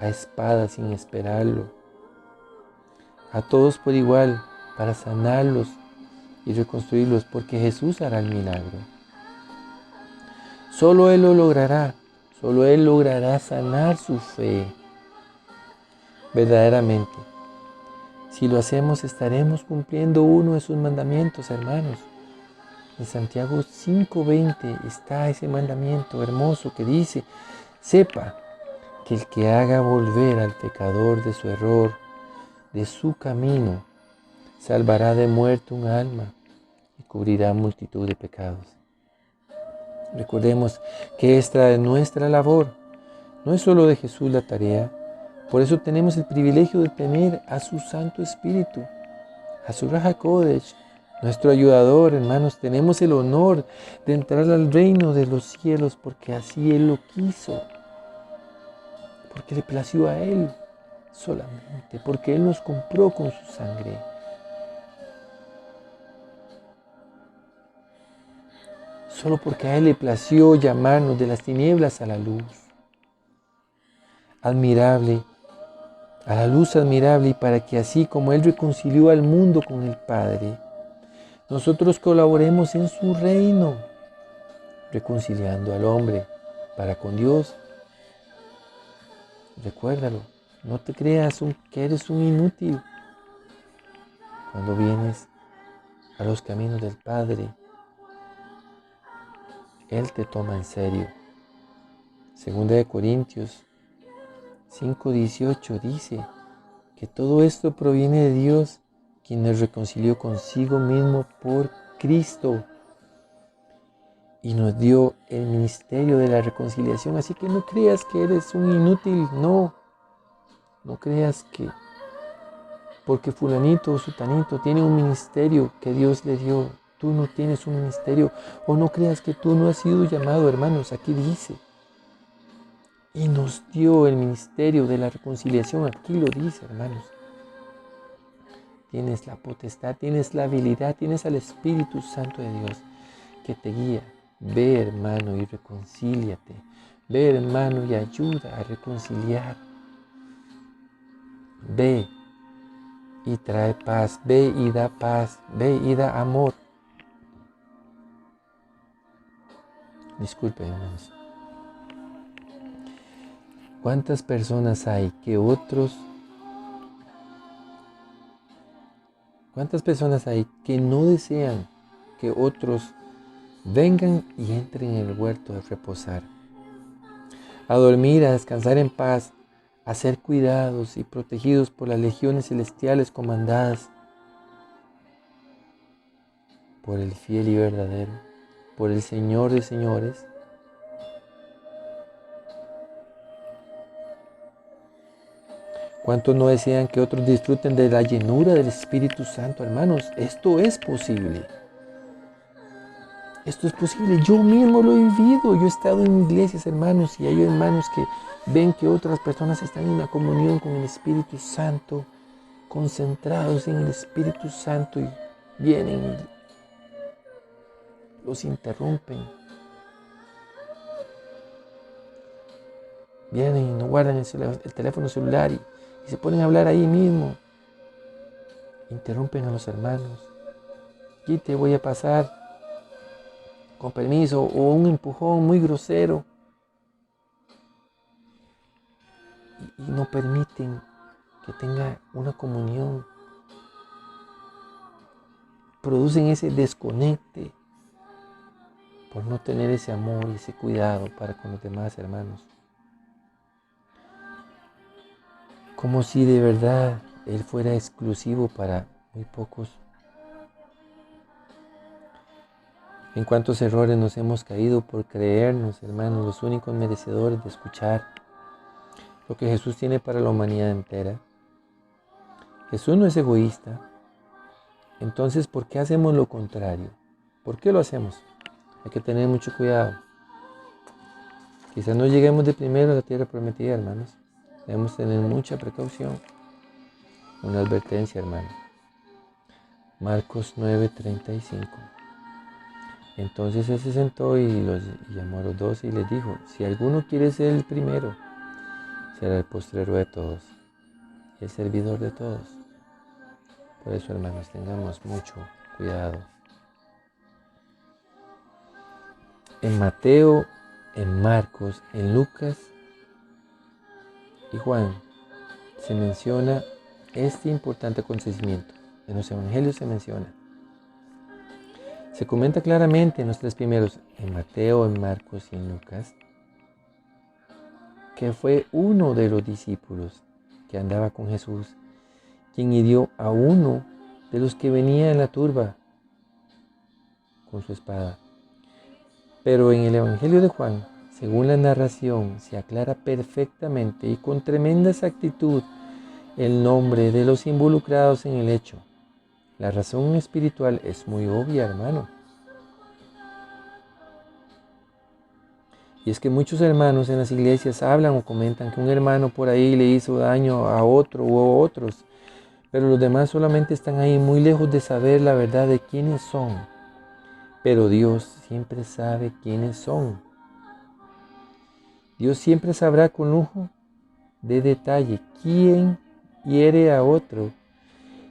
a espada sin esperarlo. A todos por igual, para sanarlos y reconstruirlos, porque Jesús hará el milagro. Solo Él lo logrará, solo Él logrará sanar su fe. Verdaderamente, si lo hacemos estaremos cumpliendo uno de sus mandamientos, hermanos. En Santiago 5:20 está ese mandamiento hermoso que dice, sepa que el que haga volver al pecador de su error, de su camino, salvará de muerte un alma y cubrirá multitud de pecados. Recordemos que esta es nuestra labor, no es solo de Jesús la tarea. Por eso tenemos el privilegio de tener a su Santo Espíritu, a su Ruach HaKodesh, nuestro ayudador, hermanos. Tenemos el honor de entrar al reino de los cielos porque así Él lo quiso, porque le plació a Él solamente, porque Él nos compró con su sangre. Solo porque a Él le plació llamarnos de las tinieblas a la luz. Admirable, a la luz admirable, y para que así como Él reconcilió al mundo con el Padre, nosotros colaboremos en su reino, reconciliando al hombre para con Dios. Recuérdalo, no te creas que eres un inútil. Cuando vienes a los caminos del Padre, Él te toma en serio. Segunda de Corintios 5:18 dice que todo esto proviene de Dios, quien nos reconcilió consigo mismo por Cristo y nos dio el ministerio de la reconciliación. Así que no creas que eres un inútil, no creas que porque fulanito o sutanito tiene un ministerio que Dios le dio, tú no tienes un ministerio, o no creas que tú no has sido llamado, hermanos. Aquí dice, y nos dio el ministerio de la reconciliación, aquí lo dice, hermanos. Tienes la potestad, tienes la habilidad, tienes al Espíritu Santo de Dios que te guía. Ve, hermano, y reconcíliate. Ve, hermano, y ayuda a reconciliar. Ve y trae paz. Ve y da paz. Ve y da amor. Disculpen, hermanos. ¿Cuántas personas hay que no desean que otros vengan y entren en el huerto a reposar, a dormir, a descansar en paz, a ser cuidados y protegidos por las legiones celestiales comandadas por el fiel y verdadero, por el Señor de señores? ¿Cuántos no desean que otros disfruten de la llenura del Espíritu Santo, hermanos? Esto es posible. Esto es posible. Yo mismo lo he vivido. Yo he estado en iglesias, hermanos, y hay hermanos que ven que otras personas están en una comunión con el Espíritu Santo, concentrados en el Espíritu Santo, y vienen y los interrumpen. Vienen y no guardan el teléfono celular y se ponen a hablar ahí mismo. Interrumpen a los hermanos. Aquí te voy a pasar, con permiso, o un empujón muy grosero. Y no permiten que tenga una comunión. Producen ese desconecte por no tener ese amor y ese cuidado para con los demás hermanos. Como si de verdad Él fuera exclusivo para muy pocos. En cuántos errores nos hemos caído por creernos, hermanos, los únicos merecedores de escuchar lo que Jesús tiene para la humanidad entera. Jesús no es egoísta. Entonces, ¿por qué hacemos lo contrario? ¿Por qué lo hacemos? Hay que tener mucho cuidado. Quizás no lleguemos de primero a la tierra prometida, hermanos. Debemos tener mucha precaución. Una advertencia, hermano. Marcos 9:35. Entonces Él se sentó y llamó a los 12 y les dijo: si alguno quiere ser el primero, será el postrero de todos y el servidor de todos. Por eso, hermanos, tengamos mucho cuidado. En Mateo, en Marcos, en Lucas y Juan se menciona este importante acontecimiento. En los evangelios se menciona. Se comenta claramente en los tres primeros, en Mateo, en Marcos y en Lucas, que fue uno de los discípulos que andaba con Jesús, quien hirió a uno de los que venía en la turba con su espada. Pero en el Evangelio de Juan, según la narración, se aclara perfectamente y con tremenda exactitud el nombre de los involucrados en el hecho. La razón espiritual es muy obvia, hermano. Y es que muchos hermanos en las iglesias hablan o comentan que un hermano por ahí le hizo daño a otro u a otros, pero los demás solamente están ahí muy lejos de saber la verdad de quiénes son. Pero Dios siempre sabe quiénes son. Dios siempre sabrá con lujo de detalle quién hiere a otro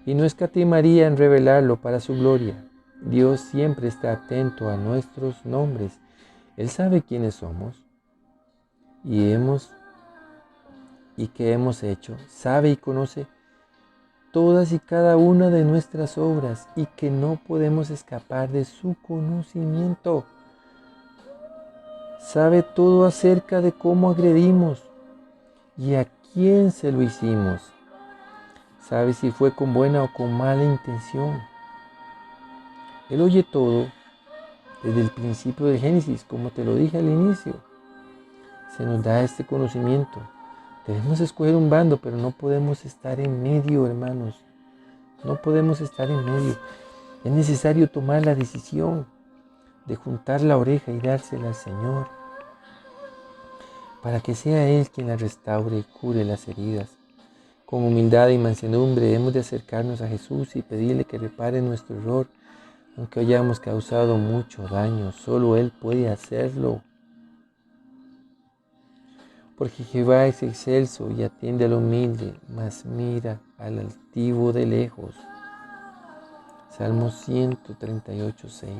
y no escatimaría en revelarlo para su gloria. Dios siempre está atento a nuestros nombres. Él sabe quiénes somos y qué hemos hecho. Sabe y conoce todas y cada una de nuestras obras y que no podemos escapar de su conocimiento. Sabe todo acerca de cómo agredimos y a quién se lo hicimos. Sabe si fue con buena o con mala intención. Él oye todo desde el principio del Génesis, como te lo dije al inicio. Se nos da este conocimiento. Debemos escoger un bando, pero no podemos estar en medio, hermanos. No podemos estar en medio. Es necesario tomar la decisión de juntar la oreja y dársela al Señor, para que sea Él quien la restaure y cure las heridas. Con humildad y mansedumbre hemos de acercarnos a Jesús y pedirle que repare nuestro error, aunque hayamos causado mucho daño. Solo Él puede hacerlo. Porque Jehová es excelso y atiende al humilde, mas mira al altivo de lejos. Salmo 138:6.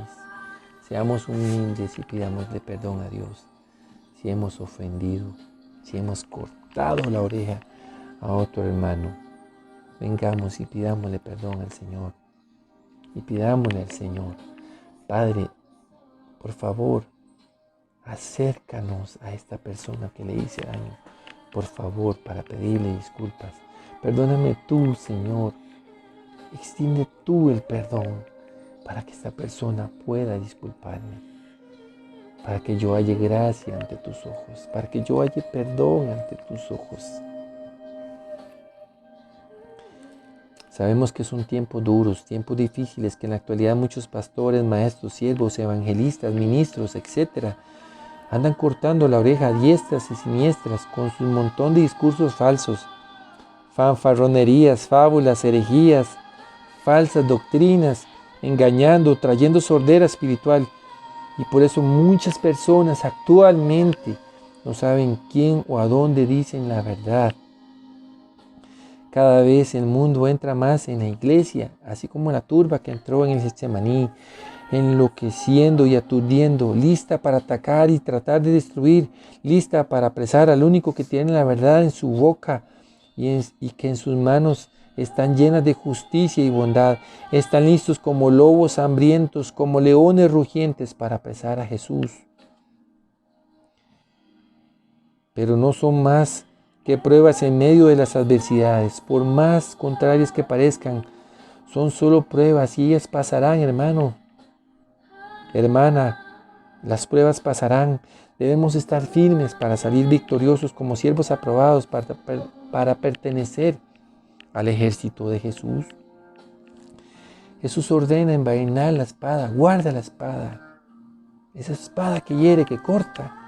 Seamos humildes y pidámosle perdón a Dios si hemos ofendido, si hemos cortado la oreja a otro hermano. Vengamos y pidámosle perdón al Señor. Y pidámosle al Señor: Padre, por favor, acércanos a esta persona que le hice daño. Por favor, para pedirle disculpas. Perdóname tú, Señor. Extiende tú el perdón para que esta persona pueda disculparme. Para que yo halle gracia ante tus ojos. Para que yo halle perdón ante tus ojos. Sabemos que son tiempos duros, tiempos difíciles, que en la actualidad muchos pastores, maestros, siervos, evangelistas, ministros, etc., andan cortando la oreja a diestras y siniestras con su montón de discursos falsos, fanfarronerías, fábulas, herejías, falsas doctrinas, engañando, trayendo sordera espiritual. Y por eso muchas personas actualmente no saben quién o a dónde dicen la verdad. Cada vez el mundo entra más en la iglesia, así como la turba que entró en el Getsemaní, enloqueciendo y aturdiendo, lista para atacar y tratar de destruir, lista para apresar al único que tiene la verdad en su boca y que en sus manos están llenas de justicia y bondad. Están listos como lobos hambrientos, como leones rugientes para apresar a Jesús. Pero no son más que pruebas en medio de las adversidades, por más contrarias que parezcan. Son solo pruebas y ellas pasarán, hermano, hermana. Las pruebas pasarán. Debemos estar firmes para salir victoriosos como siervos aprobados para pertenecer al ejército de Jesús. Jesús ordena envainar la espada, guarda la espada, esa espada que hiere, que corta.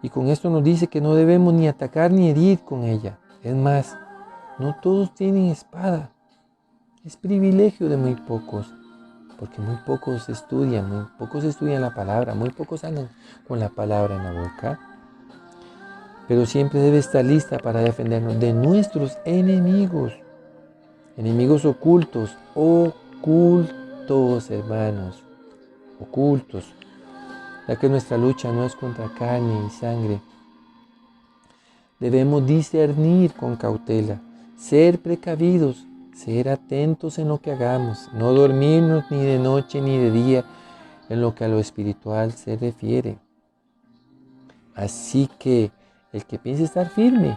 Y con esto nos dice que no debemos ni atacar ni herir con ella. Es más, no todos tienen espada. Es privilegio de muy pocos, porque muy pocos estudian la palabra, muy pocos andan con la palabra en la boca. Pero siempre debe estar lista para defendernos de nuestros enemigos. Enemigos ocultos, hermanos, ocultos. Ya que nuestra lucha no es contra carne y sangre. Debemos discernir con cautela, ser precavidos, ser atentos en lo que hagamos, no dormirnos ni de noche ni de día en lo que a lo espiritual se refiere. Así que El que piense estar firme.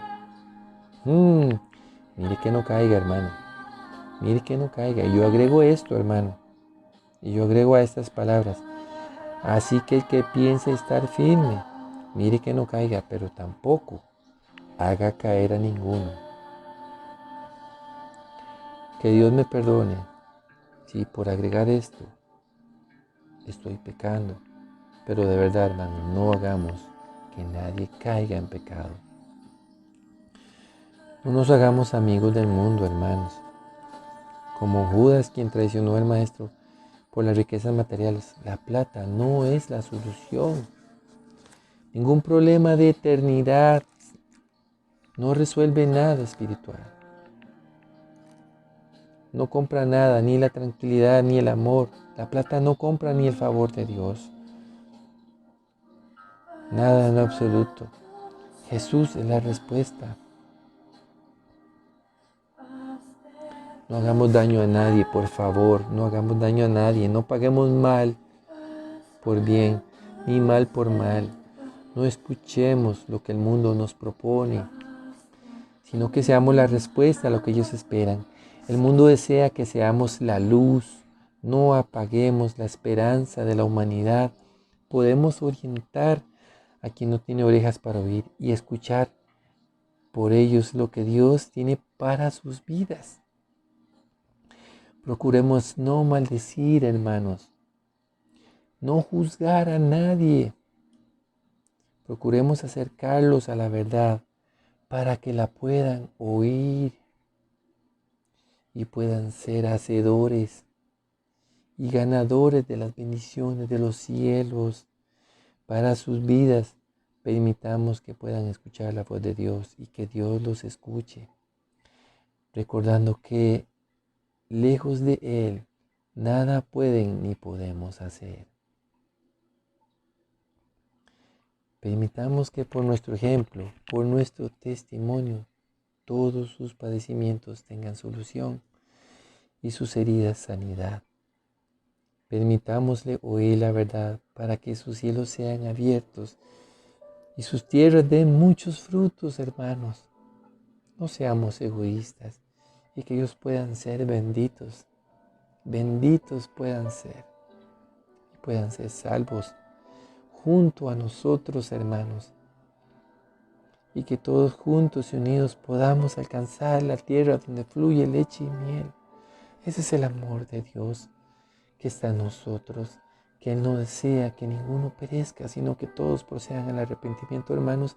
Mire que no caiga, hermano. Mire que no caiga. Y yo agrego esto, hermano. Y yo agrego a estas palabras. Así que el que piense estar firme, mire que no caiga, pero tampoco haga caer a ninguno. Que Dios me perdone si por agregar esto estoy pecando. Pero de verdad, hermano, no hagamos que nadie caiga en pecado. No nos hagamos amigos del mundo, hermanos. Como Judas, quien traicionó al Maestro por las riquezas materiales. La plata no es la solución. Ningún problema de eternidad no resuelve nada espiritual. No compra nada, ni la tranquilidad, ni el amor. La plata no compra ni el favor de Dios. Nada en lo absoluto. Jesús es la respuesta. No hagamos daño a nadie, por favor. No hagamos daño a nadie. No paguemos mal por bien, ni mal por mal. No escuchemos lo que el mundo nos propone, sino que seamos la respuesta a lo que ellos esperan. El mundo desea que seamos la luz. No apaguemos la esperanza de la humanidad. Podemos orientar a quien no tiene orejas para oír y escuchar por ellos lo que Dios tiene para sus vidas. Procuremos no maldecir, hermanos, no juzgar a nadie. Procuremos acercarlos a la verdad para que la puedan oír y puedan ser hacedores y ganadores de las bendiciones de los cielos para sus vidas. Permitamos que puedan escuchar la voz de Dios y que Dios los escuche, recordando que lejos de Él nada pueden ni podemos hacer. Permitamos que por nuestro ejemplo, por nuestro testimonio, todos sus padecimientos tengan solución y sus heridas sanidad. Permitámosle oír la verdad para que sus cielos sean abiertos y sus tierras den muchos frutos, hermanos. No seamos egoístas y que ellos puedan ser benditos. Benditos puedan ser y puedan ser salvos junto a nosotros, hermanos. Y que todos juntos y unidos podamos alcanzar la tierra donde fluye leche y miel. Ese es el amor de Dios que está en nosotros, que Él no desea que ninguno perezca, sino que todos procedan al arrepentimiento, hermanos.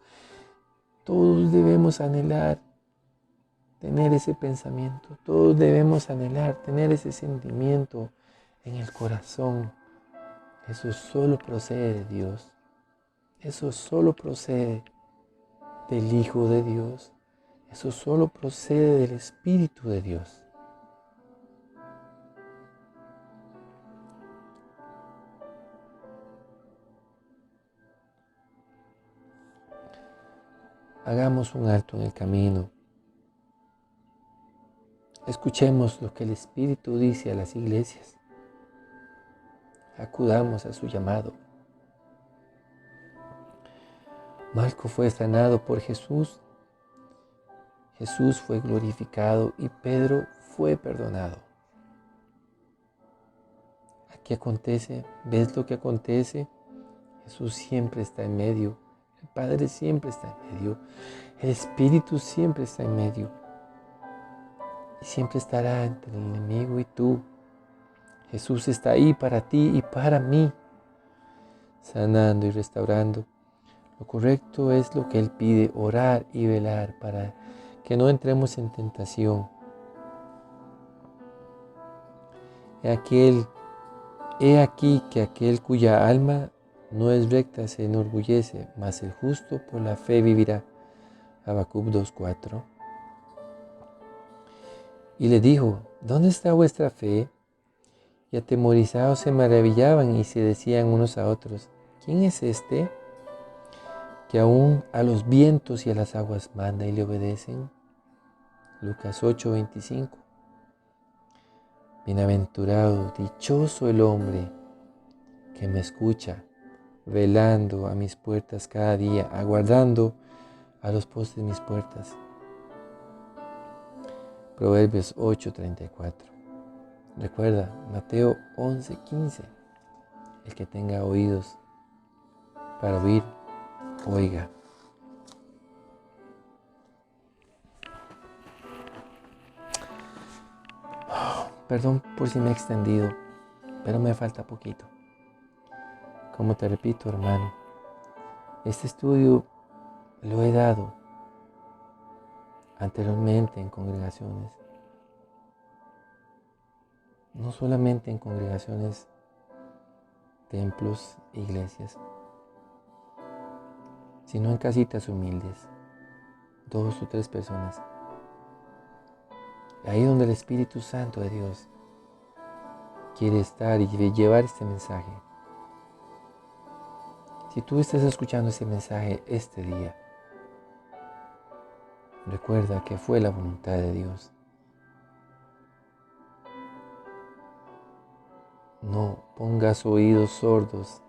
Todos debemos anhelar tener ese pensamiento, todos debemos anhelar tener ese sentimiento en el corazón. Eso solo procede de Dios, eso solo procede del Hijo de Dios, eso solo procede del Espíritu de Dios. Hagamos un alto en el camino. Escuchemos lo que el Espíritu dice a las iglesias. Acudamos a su llamado. Malco fue sanado por Jesús. Jesús fue glorificado y Pedro fue perdonado. Aquí acontece, ¿ves lo que acontece? Jesús siempre está en medio. El Padre siempre está en medio. El Espíritu siempre está en medio. Y siempre estará entre el enemigo y tú. Jesús está ahí para ti y para mí, sanando y restaurando. Lo correcto es lo que Él pide, orar y velar para que no entremos en tentación. He aquí que aquel cuya alma no es recta se enorgullece, mas el justo por la fe vivirá. Habacuc 2:4. Y le dijo, ¿dónde está vuestra fe? Y atemorizados se maravillaban y se decían unos a otros, ¿quién es este que aún a los vientos y a las aguas manda y le obedecen? Lucas 8:25. Bienaventurado, dichoso el hombre que me escucha, velando a mis puertas cada día, aguardando a los postes de mis puertas. Proverbios 8:34. Recuerda, Mateo 11:15. El que tenga oídos para oír, oiga. Perdón por si me he extendido, pero me falta poquito. Como te repito, hermano, este estudio lo he dado anteriormente en congregaciones. No solamente en congregaciones, templos, iglesias, sino en casitas humildes, 2 o 3 personas. Ahí donde el Espíritu Santo de Dios quiere estar y llevar este mensaje. Si tú estás escuchando este mensaje este día, recuerda que fue la voluntad de Dios. No pongas oídos sordos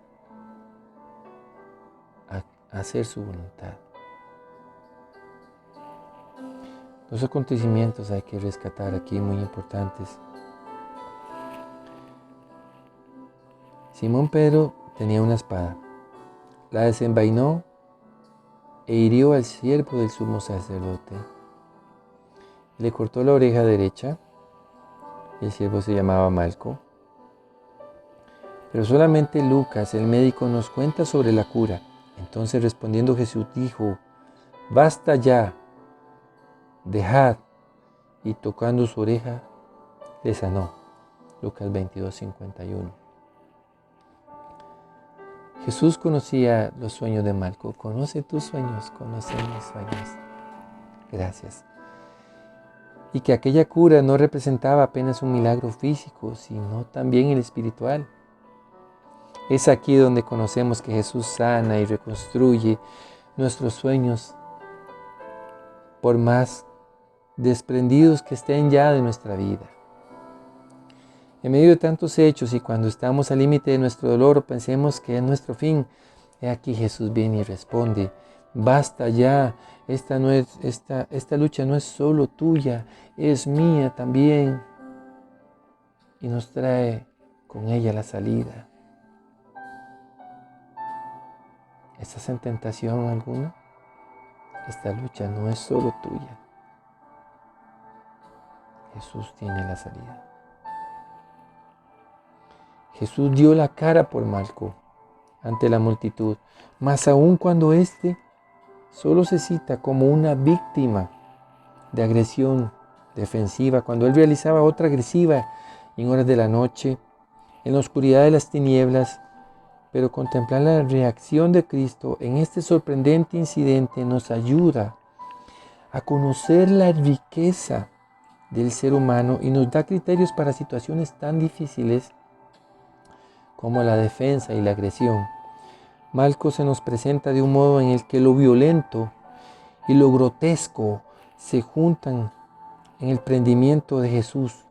a hacer su voluntad. Dos acontecimientos hay que rescatar aquí muy importantes. Simón Pedro tenía una espada, la desenvainó e hirió al siervo del sumo sacerdote. Le cortó la oreja derecha, el siervo se llamaba Malco. Pero solamente Lucas, el médico, nos cuenta sobre la cura. Entonces respondiendo Jesús dijo, basta ya, dejad, y tocando su oreja, le sanó. Lucas 22:51. Jesús conocía los sueños de Malco. Conoce tus sueños, conoce mis sueños. Gracias. Y que aquella cura no representaba apenas un milagro físico, sino también el espiritual. Es aquí donde conocemos que Jesús sana y reconstruye nuestros sueños, por más desprendidos que estén ya de nuestra vida. En medio de tantos hechos y cuando estamos al límite de nuestro dolor o pensemos que es nuestro fin, he aquí Jesús viene y responde, basta ya, esta lucha no es solo tuya, es mía también. Y nos trae con ella la salida. ¿Estás en tentación alguna? Esta lucha no es solo tuya. Jesús tiene la salida. Jesús dio la cara por Malco ante la multitud, mas aun cuando éste solo se cita como una víctima de agresión defensiva, cuando él realizaba otra agresiva en horas de la noche, en la oscuridad de las tinieblas, pero contemplar la reacción de Cristo en este sorprendente incidente nos ayuda a conocer la riqueza del ser humano y nos da criterios para situaciones tan difíciles como la defensa y la agresión. Malco se nos presenta de un modo en el que lo violento y lo grotesco se juntan en el prendimiento de Jesús.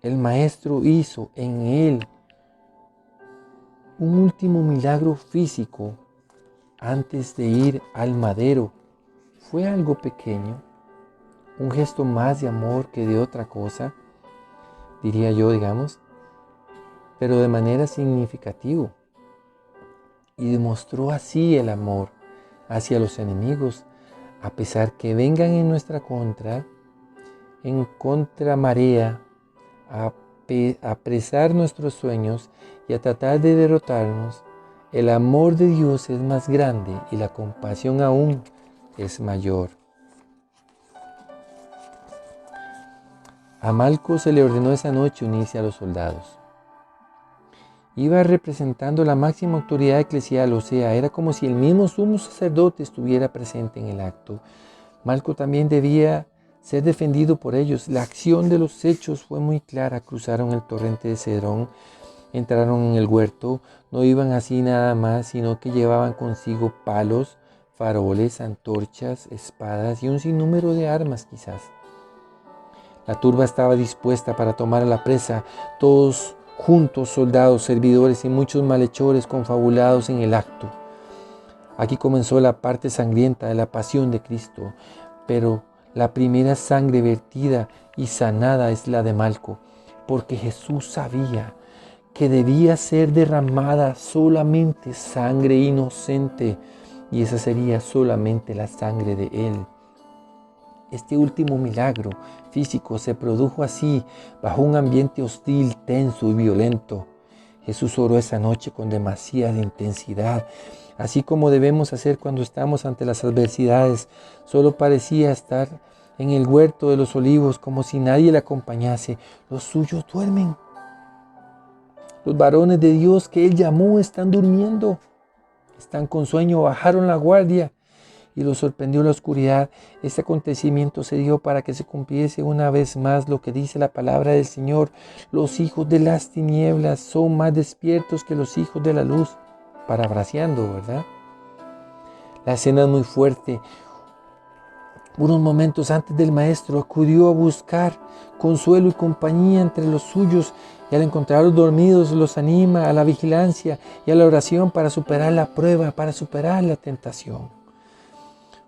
El Maestro hizo en él un último milagro físico antes de ir al madero. Fue algo pequeño, un gesto más de amor que de otra cosa, diría yo, pero de manera significativa. Y demostró así el amor hacia los enemigos, a pesar que vengan en nuestra contra, en contramarea, a apresar nuestros sueños y a tratar de derrotarnos. El amor de Dios es más grande y la compasión aún es mayor. A Malco se le ordenó esa noche unirse a los soldados. Iba representando la máxima autoridad eclesial, o sea, era como si el mismo sumo sacerdote estuviera presente en el acto. Malco también debía ser defendido por ellos. La acción de los hechos fue muy clara. Cruzaron el torrente de Cedrón, entraron en el huerto, no iban así nada más, sino que llevaban consigo palos, faroles, antorchas, espadas y un sinnúmero de armas quizás. La turba estaba dispuesta para tomar a la presa, todos juntos, soldados, servidores y muchos malhechores confabulados en el acto. Aquí comenzó la parte sangrienta de la pasión de Cristo, pero la primera sangre vertida y sanada es la de Malco, porque Jesús sabía que debía ser derramada solamente sangre inocente, y esa sería solamente la sangre de Él. Este último milagro físico se produjo así, bajo un ambiente hostil, tenso y violento. Jesús oró esa noche con demasiada intensidad, así como debemos hacer cuando estamos ante las adversidades. Solo parecía estar en el huerto de los olivos, como si nadie le acompañase. Los suyos duermen. Los varones de Dios que Él llamó están durmiendo, están con sueño, bajaron la guardia y los sorprendió la oscuridad. Este acontecimiento se dio para que se cumpliese una vez más lo que dice la palabra del Señor: los hijos de las tinieblas son más despiertos que los hijos de la luz. Parafraseando, ¿verdad? La escena es muy fuerte. Unos momentos antes del maestro acudió a buscar consuelo y compañía entre los suyos, y al encontrarlos dormidos los anima a la vigilancia y a la oración para superar la prueba, para superar la tentación.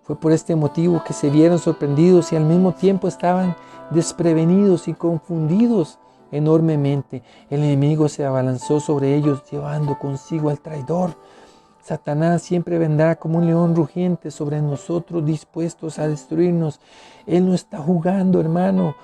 Fue por este motivo que se vieron sorprendidos y al mismo tiempo estaban desprevenidos y confundidos enormemente. El enemigo se abalanzó sobre ellos llevando consigo al traidor. Satanás siempre vendrá como un león rugiente sobre nosotros, dispuestos a destruirnos. Él no está jugando, hermano.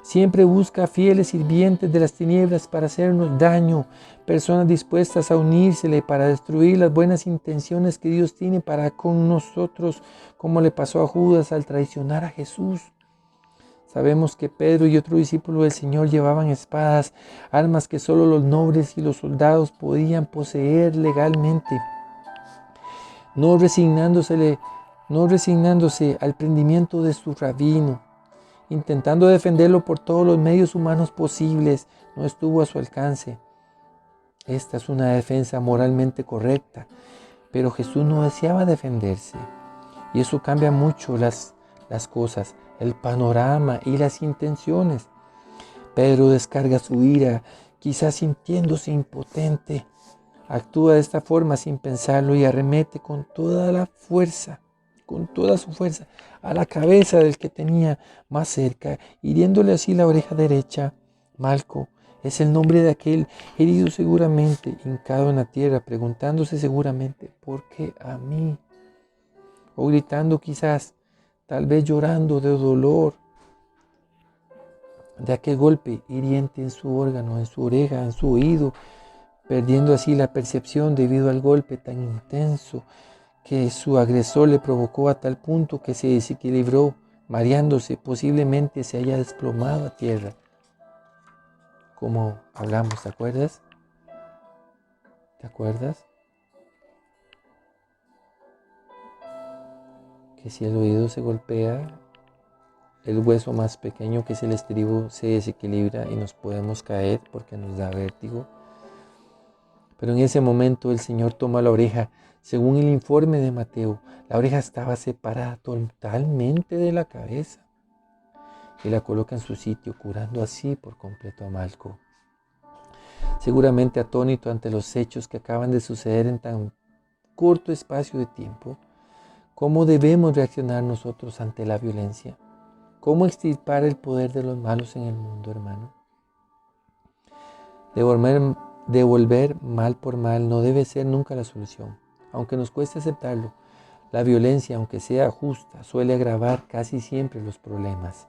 Siempre busca fieles sirvientes de las tinieblas para hacernos daño, personas dispuestas a unírsele para destruir las buenas intenciones que Dios tiene para con nosotros, como le pasó a Judas al traicionar a Jesús. Sabemos que Pedro y otro discípulo del Señor llevaban espadas, armas que solo los nobles y los soldados podían poseer legalmente. No resignándose al prendimiento de su rabino, intentando defenderlo por todos los medios humanos posibles, no estuvo a su alcance. Esta es una defensa moralmente correcta, pero Jesús no deseaba defenderse. Y eso cambia mucho las cosas, el panorama y las intenciones. Pedro descarga su ira, quizás sintiéndose impotente. Actúa de esta forma sin pensarlo y arremete con toda su fuerza, a la cabeza del que tenía más cerca, hiriéndole así la oreja derecha. Malco es el nombre de aquel herido, seguramente hincado en la tierra, preguntándose seguramente: ¿por qué a mí? O gritando quizás, tal vez llorando de dolor de aquel golpe hiriente en su órgano, en su oreja, en su oído, perdiendo así la percepción debido al golpe tan intenso que su agresor le provocó, a tal punto que se desequilibró, mareándose, posiblemente se haya desplomado a tierra. Como hablamos, ¿te acuerdas? ¿Te acuerdas? Que si el oído se golpea, el hueso más pequeño, que es el estribo, se desequilibra y nos podemos caer porque nos da vértigo. Pero en ese momento el Señor toma la oreja. Según el informe de Mateo, la oreja estaba separada totalmente de la cabeza y la coloca en su sitio, curando así por completo a Malco. Seguramente atónito ante los hechos que acaban de suceder en tan corto espacio de tiempo, ¿cómo debemos reaccionar nosotros ante la violencia? ¿Cómo extirpar el poder de los malos en el mundo, hermano? Devolver mal por mal no debe ser nunca la solución. Aunque nos cueste aceptarlo, la violencia, aunque sea justa, suele agravar casi siempre los problemas.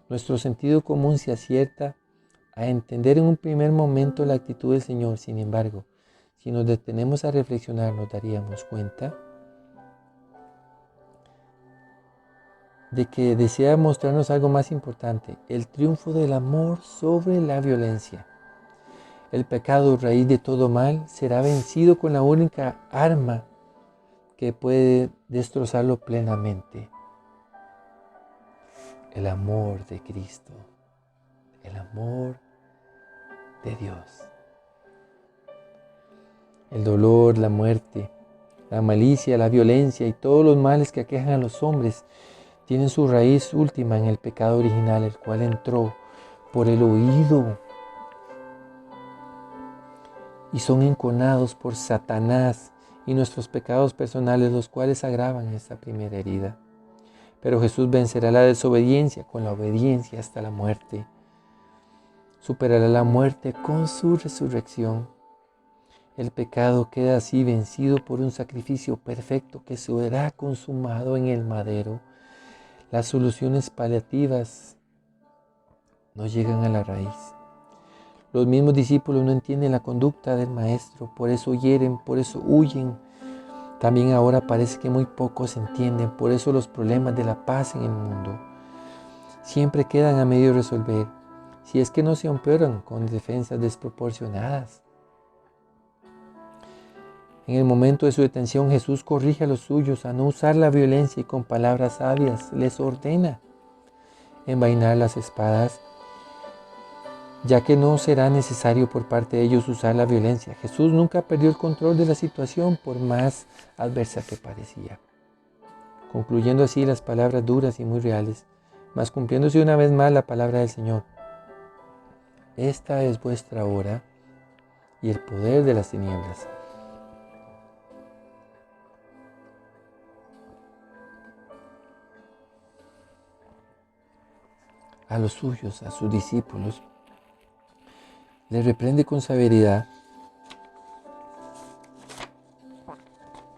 Nuestro sentido común se acierta a entender en un primer momento la actitud del Señor. Sin embargo, si nos detenemos a reflexionar, nos daríamos cuenta de que desea mostrarnos algo más importante: el triunfo del amor sobre la violencia. El pecado, raíz de todo mal, será vencido con la única arma que puede destrozarlo plenamente: el amor de Cristo, el amor de Dios. El dolor, la muerte, la malicia, la violencia y todos los males que aquejan a los hombres tienen su raíz última en el pecado original, el cual entró por el oído y son enconados por Satanás y nuestros pecados personales, los cuales agravan esta primera herida. Pero Jesús vencerá la desobediencia con la obediencia hasta la muerte. Superará la muerte con su resurrección. El pecado queda así vencido por un sacrificio perfecto que se verá consumado en el madero. Las soluciones paliativas no llegan a la raíz. Los mismos discípulos no entienden la conducta del Maestro, por eso hieren, por eso huyen. También ahora parece que muy pocos entienden, por eso los problemas de la paz en el mundo siempre quedan a medio resolver, si es que no se empeoran con defensas desproporcionadas. En el momento de su detención, Jesús corrige a los suyos a no usar la violencia y con palabras sabias les ordena envainar las espadas, ya que no será necesario por parte de ellos usar la violencia. Jesús nunca perdió el control de la situación por más adversa que parecía. Concluyendo así las palabras duras y muy reales, mas cumpliéndose una vez más la palabra del Señor. Esta es vuestra hora y el poder de las tinieblas. A los suyos, a sus discípulos, les reprende con severidad.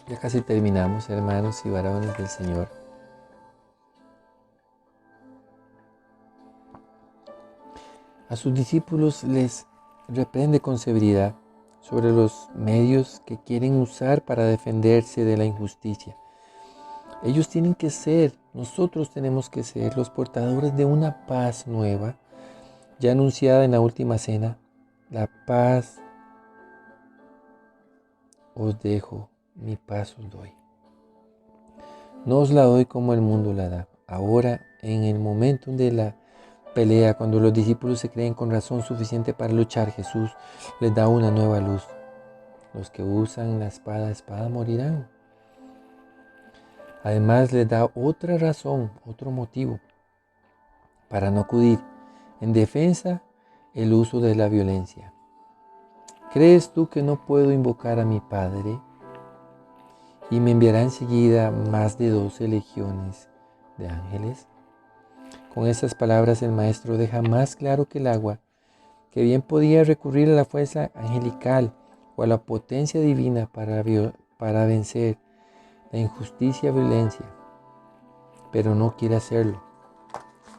Ya casi terminamos, hermanos y varones del Señor. A sus discípulos les reprende con severidad sobre los medios que quieren usar para defenderse de la injusticia. Ellos tienen que ser, nosotros tenemos que ser los portadores de una paz nueva, ya anunciada en la última cena. La paz os dejo, mi paz os doy. No os la doy como el mundo la da. Ahora, en el momento de la pelea, cuando los discípulos se creen con razón suficiente para luchar, Jesús les da una nueva luz. Los que usan la espada morirán. Además les da otra razón, otro motivo para no acudir en defensa el uso de la violencia. ¿Crees tú que no puedo invocar a mi Padre y me enviará enseguida más de 12 legiones de ángeles? Con estas palabras el Maestro deja más claro que el agua que bien podía recurrir a la fuerza angelical o a la potencia divina para vencer la injusticia y violencia, pero no quiere hacerlo.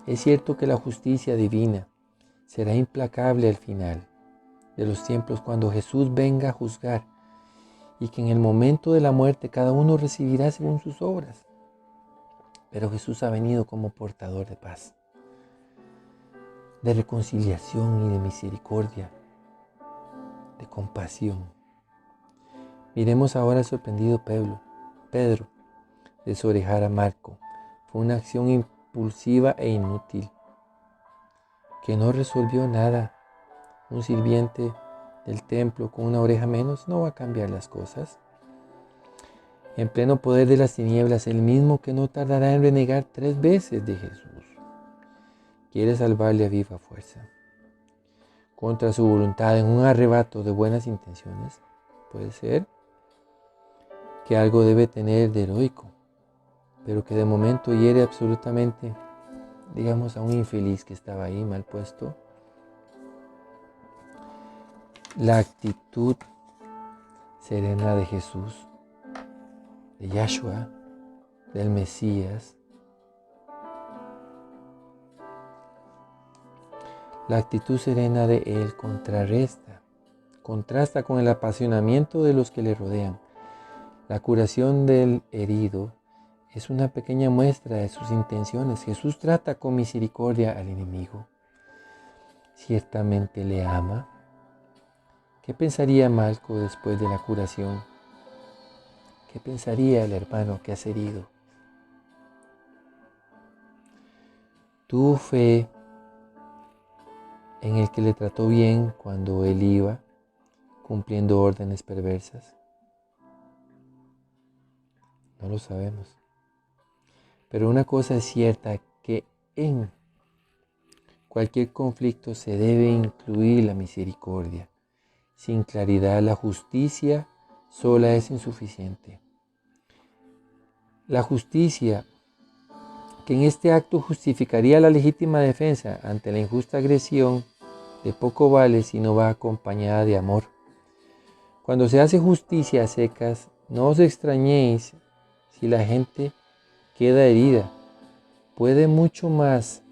Es cierto que la justicia divina será implacable al final de los tiempos cuando Jesús venga a juzgar y que en el momento de la muerte cada uno recibirá según sus obras. Pero Jesús ha venido como portador de paz, de reconciliación y de misericordia, de compasión. Miremos ahora al sorprendido Pedro, desorejar a Marco. Fue una acción impulsiva e inútil, que no resolvió nada. Un sirviente del templo con una oreja menos no va a cambiar las cosas. En pleno poder de las tinieblas, el mismo que no tardará en renegar 3 veces de Jesús, quiere salvarle a viva fuerza. Contra su voluntad, en un arrebato de buenas intenciones, puede ser que algo debe tener de heroico, pero que de momento hiere absolutamente, digamos, a un infeliz que estaba ahí mal puesto. La actitud serena de Jesús, de Yahshua, del Mesías, la actitud serena de Él contrasta con el apasionamiento de los que le rodean. La curación del herido es una pequeña muestra de sus intenciones. Jesús trata con misericordia al enemigo. Ciertamente le ama. ¿Qué pensaría Malco después de la curación? ¿Qué pensaría el hermano que has herido? ¿Tuvo fe en el que le trató bien cuando él iba cumpliendo órdenes perversas? No lo sabemos. Pero una cosa es cierta, que en cualquier conflicto se debe incluir la misericordia. Sin claridad la justicia sola es insuficiente. La justicia, que en este acto justificaría la legítima defensa ante la injusta agresión, de poco vale si no va acompañada de amor. Cuando se hace justicia a secas, no os extrañéis si la gente queda herida. Puede mucho más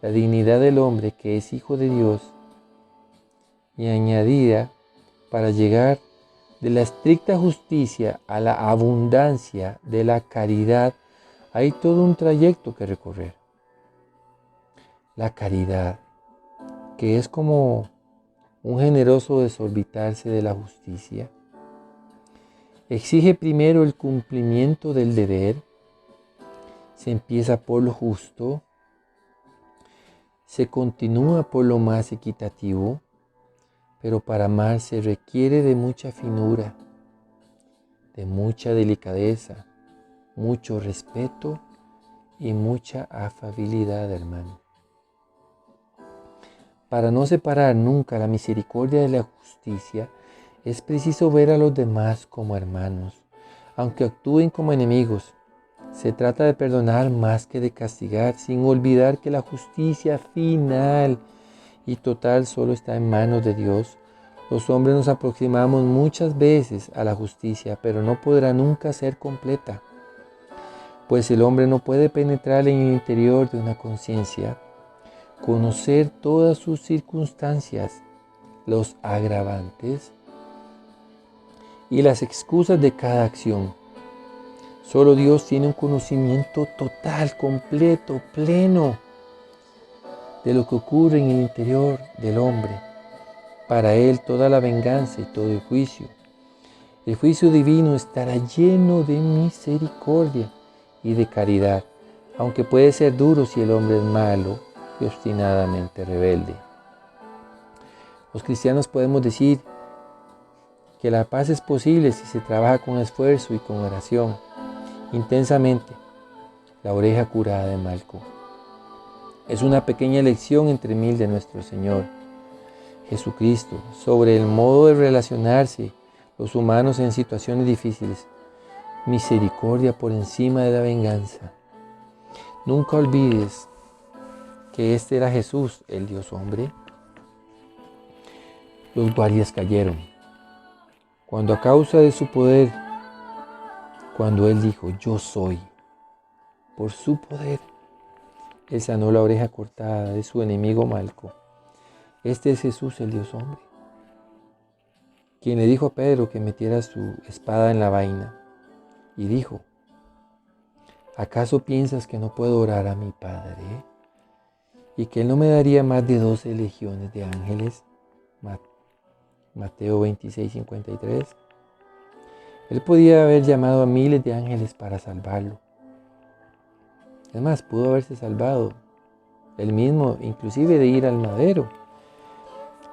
la dignidad del hombre que es hijo de Dios, y añadida para llegar de la estricta justicia a la abundancia de la caridad, hay todo un trayecto que recorrer. La caridad, que es como un generoso desorbitarse de la justicia, exige primero el cumplimiento del deber. Se empieza por lo justo, se continúa por lo más equitativo, pero para amar se requiere de mucha finura, de mucha delicadeza, mucho respeto y mucha afabilidad, hermano. Para no separar nunca la misericordia de la justicia, es preciso ver a los demás como hermanos, aunque actúen como enemigos. Se trata de perdonar más que de castigar, sin olvidar que la justicia final y total solo está en manos de Dios. Los hombres nos aproximamos muchas veces a la justicia, pero no podrá nunca ser completa, pues el hombre no puede penetrar en el interior de una conciencia, conocer todas sus circunstancias, los agravantes y las excusas de cada acción. Solo Dios tiene un conocimiento total, completo, pleno de lo que ocurre en el interior del hombre. Para Él toda la venganza y todo el juicio divino estará lleno de misericordia y de caridad, aunque puede ser duro si el hombre es malo y obstinadamente rebelde. Los cristianos podemos decir que la paz es posible si se trabaja con esfuerzo y con oración. Intensamente, la oreja curada de Malco. Es una pequeña lección entre mil de nuestro Señor Jesucristo sobre el modo de relacionarse los humanos en situaciones difíciles. Misericordia por encima de la venganza. Nunca olvides que este era Jesús, el Dios hombre. Los guardias cayeron cuando a causa de su poder, cuando Él dijo, yo soy, por su poder, Él sanó la oreja cortada de su enemigo Malco. Este es Jesús, el Dios hombre, quien le dijo a Pedro que metiera su espada en la vaina y dijo, ¿acaso piensas que no puedo orar a mi Padre y que Él no me daría más de 12 legiones de ángeles? Mateo 26, 53. Él podía haber llamado a miles de ángeles para salvarlo. Es más, pudo haberse salvado él mismo, inclusive de ir al madero.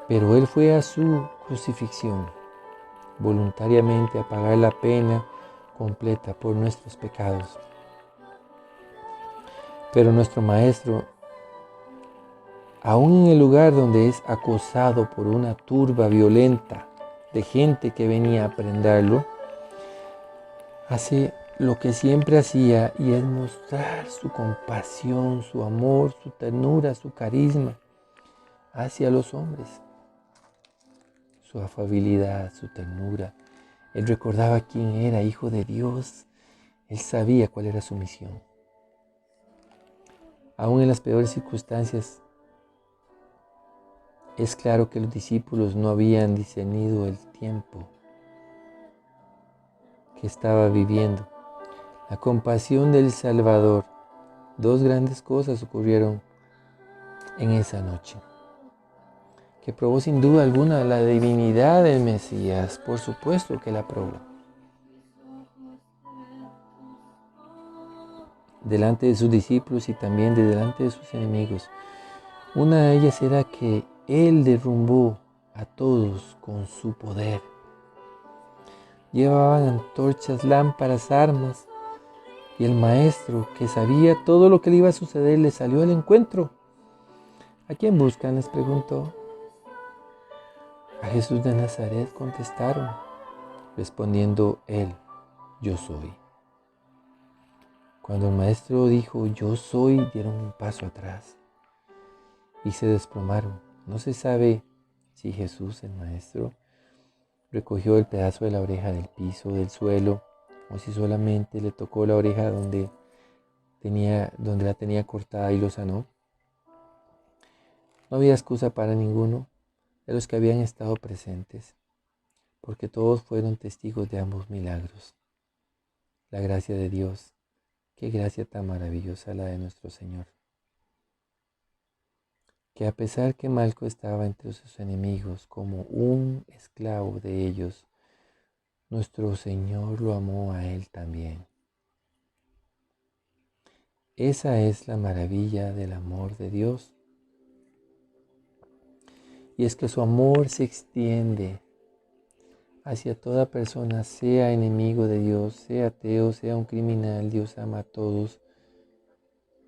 Pero Él fue a su crucifixión voluntariamente a pagar la pena completa por nuestros pecados. Pero nuestro Maestro, aún en el lugar donde es acosado por una turba violenta de gente que venía a prenderlo, hace lo que siempre hacía, y es mostrar su compasión, su amor, su ternura, su carisma hacia los hombres. Su afabilidad, su ternura. Él recordaba quién era, hijo de Dios. Él sabía cuál era su misión. Aún en las peores circunstancias, es claro que los discípulos no habían discernido el tiempo que estaba viviendo. La compasión del Salvador. Dos grandes cosas ocurrieron en esa noche, que probó sin duda alguna la divinidad del Mesías. Por supuesto que la probó. Delante de sus discípulos y también delante de sus enemigos. Una de ellas era que Él derrumbó a todos con su poder. Llevaban antorchas, lámparas, armas, y el Maestro, que sabía todo lo que le iba a suceder, le salió al encuentro. ¿A quién buscan?, les preguntó. A Jesús de Nazaret, contestaron. respondiendo él, yo soy. Cuando el maestro dijo, yo soy, dieron un paso atrás y se desplomaron. No se sabe si Jesús, el maestro, recogió el pedazo de la oreja del piso, del suelo, o si solamente le tocó la oreja donde la tenía cortada y lo sanó. No había excusa para ninguno de los que habían estado presentes, porque todos fueron testigos de ambos milagros. La gracia de Dios, qué gracia tan maravillosa la de nuestro Señor, que a pesar que Malco estaba entre sus enemigos como un esclavo de ellos, nuestro Señor lo amó a él también. Esa es la maravilla del amor de Dios. Y es que su amor se extiende hacia toda persona, sea enemigo de Dios, sea ateo, sea un criminal. Dios ama a todos.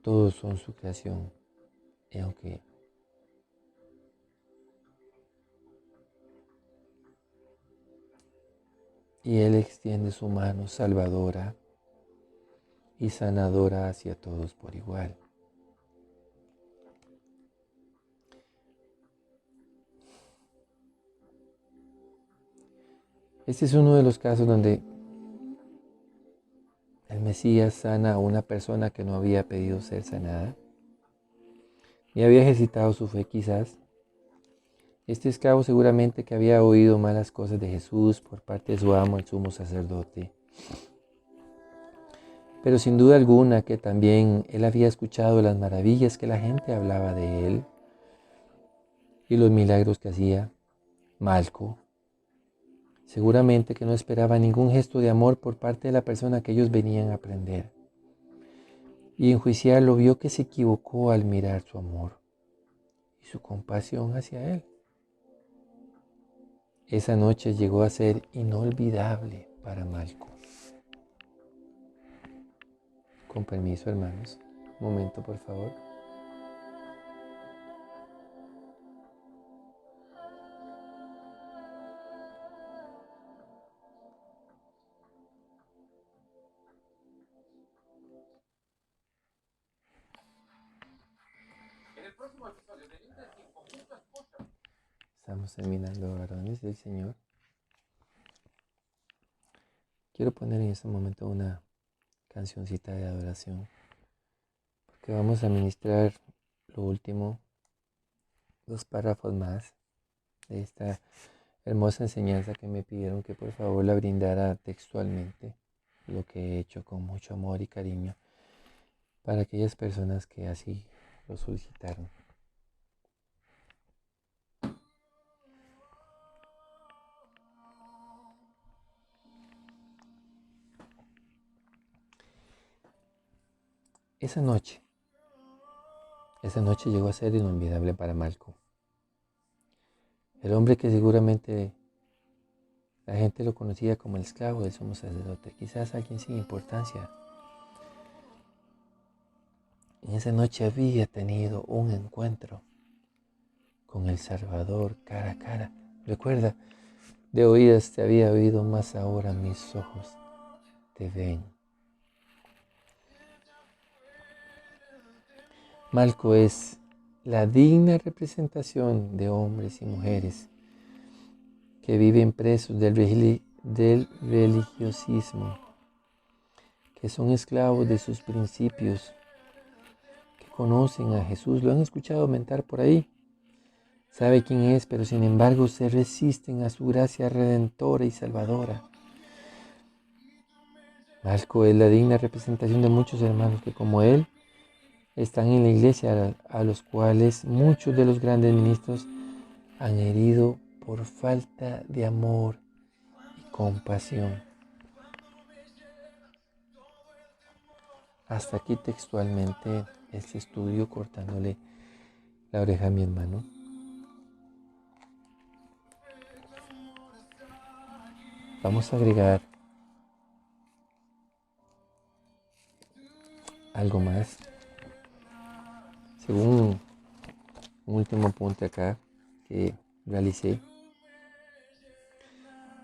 Todos son su creación. Y Él extiende su mano salvadora y sanadora hacia todos por igual. Este es uno de los casos donde el Mesías sana a una persona que no había pedido ser sanada y había ejercitado su fe quizás. Este esclavo seguramente que había oído malas cosas de Jesús por parte de su amo, el sumo sacerdote. Pero sin duda alguna que también él había escuchado las maravillas que la gente hablaba de él y los milagros que hacía. Malco seguramente que no esperaba ningún gesto de amor por parte de la persona que ellos venían a aprender. Y enjuiciarlo vio que se equivocó al mirar su amor y su compasión hacia él. Esa noche llegó a ser inolvidable para Malco. Con permiso, hermanos. Un momento, por favor. Estamos terminando, varones del Señor. Quiero poner en este momento una cancioncita de adoración, porque vamos a ministrar lo último, 2 párrafos más de esta hermosa enseñanza que me pidieron que por favor la brindara textualmente, lo que he hecho con mucho amor y cariño para aquellas personas que así lo solicitaron. Esa noche llegó a ser inolvidable para Malco. El hombre que seguramente la gente lo conocía como el esclavo del sumo sacerdote, quizás alguien sin importancia. En esa noche había tenido un encuentro con el Salvador cara a cara. Recuerda, de oídas te había oído, mas ahora mis ojos te ven. Malco es la digna representación de hombres y mujeres que viven presos del religiosismo, que son esclavos de sus principios, que conocen a Jesús, lo han escuchado mentar por ahí, sabe quién es, pero sin embargo se resisten a su gracia redentora y salvadora. Malco es la digna representación de muchos hermanos que como él están en la iglesia, a los cuales muchos de los grandes ministros han herido por falta de amor y compasión. Hasta aquí textualmente este estudio, cortándole la oreja a mi hermano. Vamos a agregar algo más. Según un último apunte acá que realicé,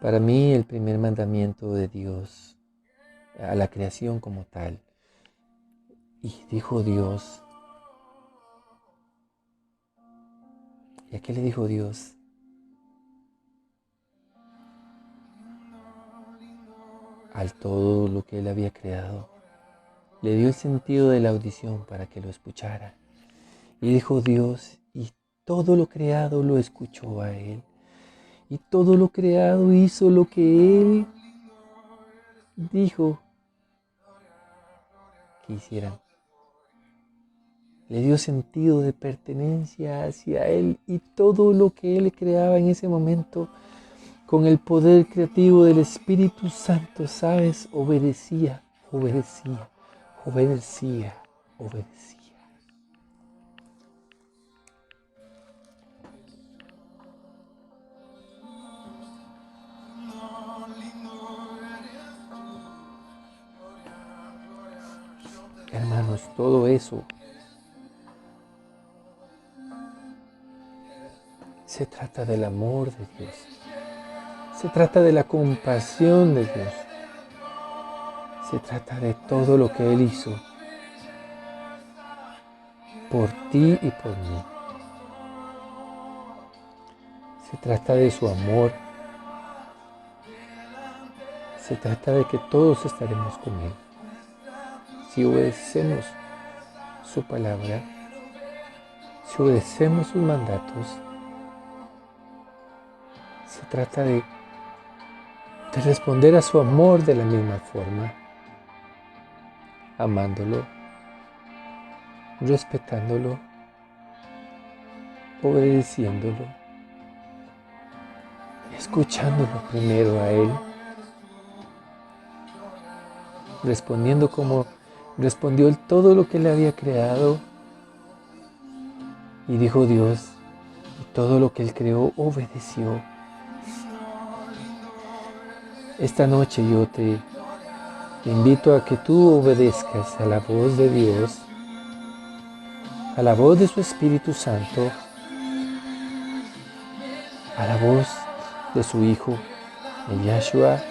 Para mí el primer mandamiento de Dios a la creación como tal. Y dijo Dios, ¿y a qué le dijo Dios? Al todo lo que Él había creado. Le dio el sentido de la audición para que lo escuchara. Y dijo Dios, y todo lo creado lo escuchó a Él. Y todo lo creado hizo lo que Él dijo que hicieran. Le dio sentido de pertenencia hacia Él y todo lo que Él creaba en ese momento con el poder creativo del Espíritu Santo, ¿sabes? Obedecía. Hermanos, todo eso se trata del amor de Dios. Se trata de la compasión de Dios. Se trata de todo lo que Él hizo por ti y por mí. Se trata de su amor. Se trata de que todos estaremos con Él. Si obedecemos su palabra, si obedecemos sus mandatos, se trata de responder a su amor de la misma forma, amándolo, respetándolo, obedeciéndolo, escuchándolo primero a Él, respondiendo como respondió Él todo lo que Él había creado. Y dijo Dios, y todo lo que Él creó obedeció. Esta noche yo te invito a que tú obedezcas a la voz de Dios, a la voz de su Espíritu Santo, a la voz de su Hijo, de Yahshua,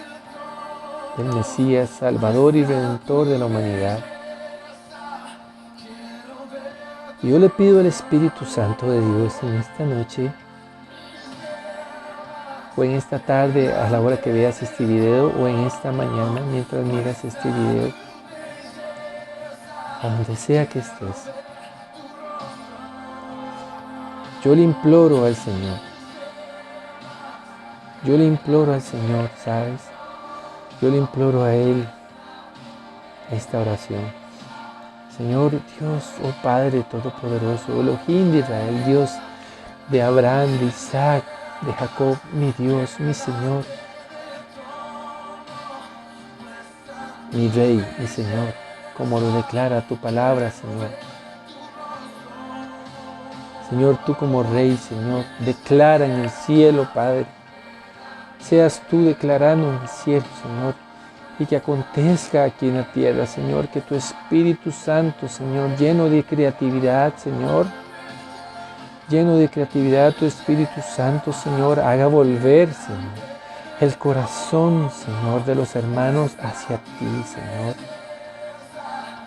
del Mesías, Salvador y Redentor de la humanidad. Y yo le pido al Espíritu Santo de Dios en esta noche o en esta tarde a la hora que veas este video o en esta mañana mientras miras este video, a donde sea que estés, yo le imploro al Señor. Yo le imploro al Señor, ¿sabes? Yo le imploro a Él esta oración. Señor Dios, oh Padre Todopoderoso, Elohim de Israel, Dios de Abraham, de Isaac, de Jacob, mi Dios, mi Señor, mi Rey, mi Señor, como lo declara tu palabra, Señor. Señor, tú como Rey, Señor, declara en el cielo, Padre. Seas tú declarando en el cielo, Señor, y que acontezca aquí en la tierra, Señor, que tu Espíritu Santo, Señor, lleno de creatividad, Señor, lleno de creatividad, tu Espíritu Santo, Señor, haga volver, Señor, el corazón, Señor, de los hermanos hacia ti, Señor,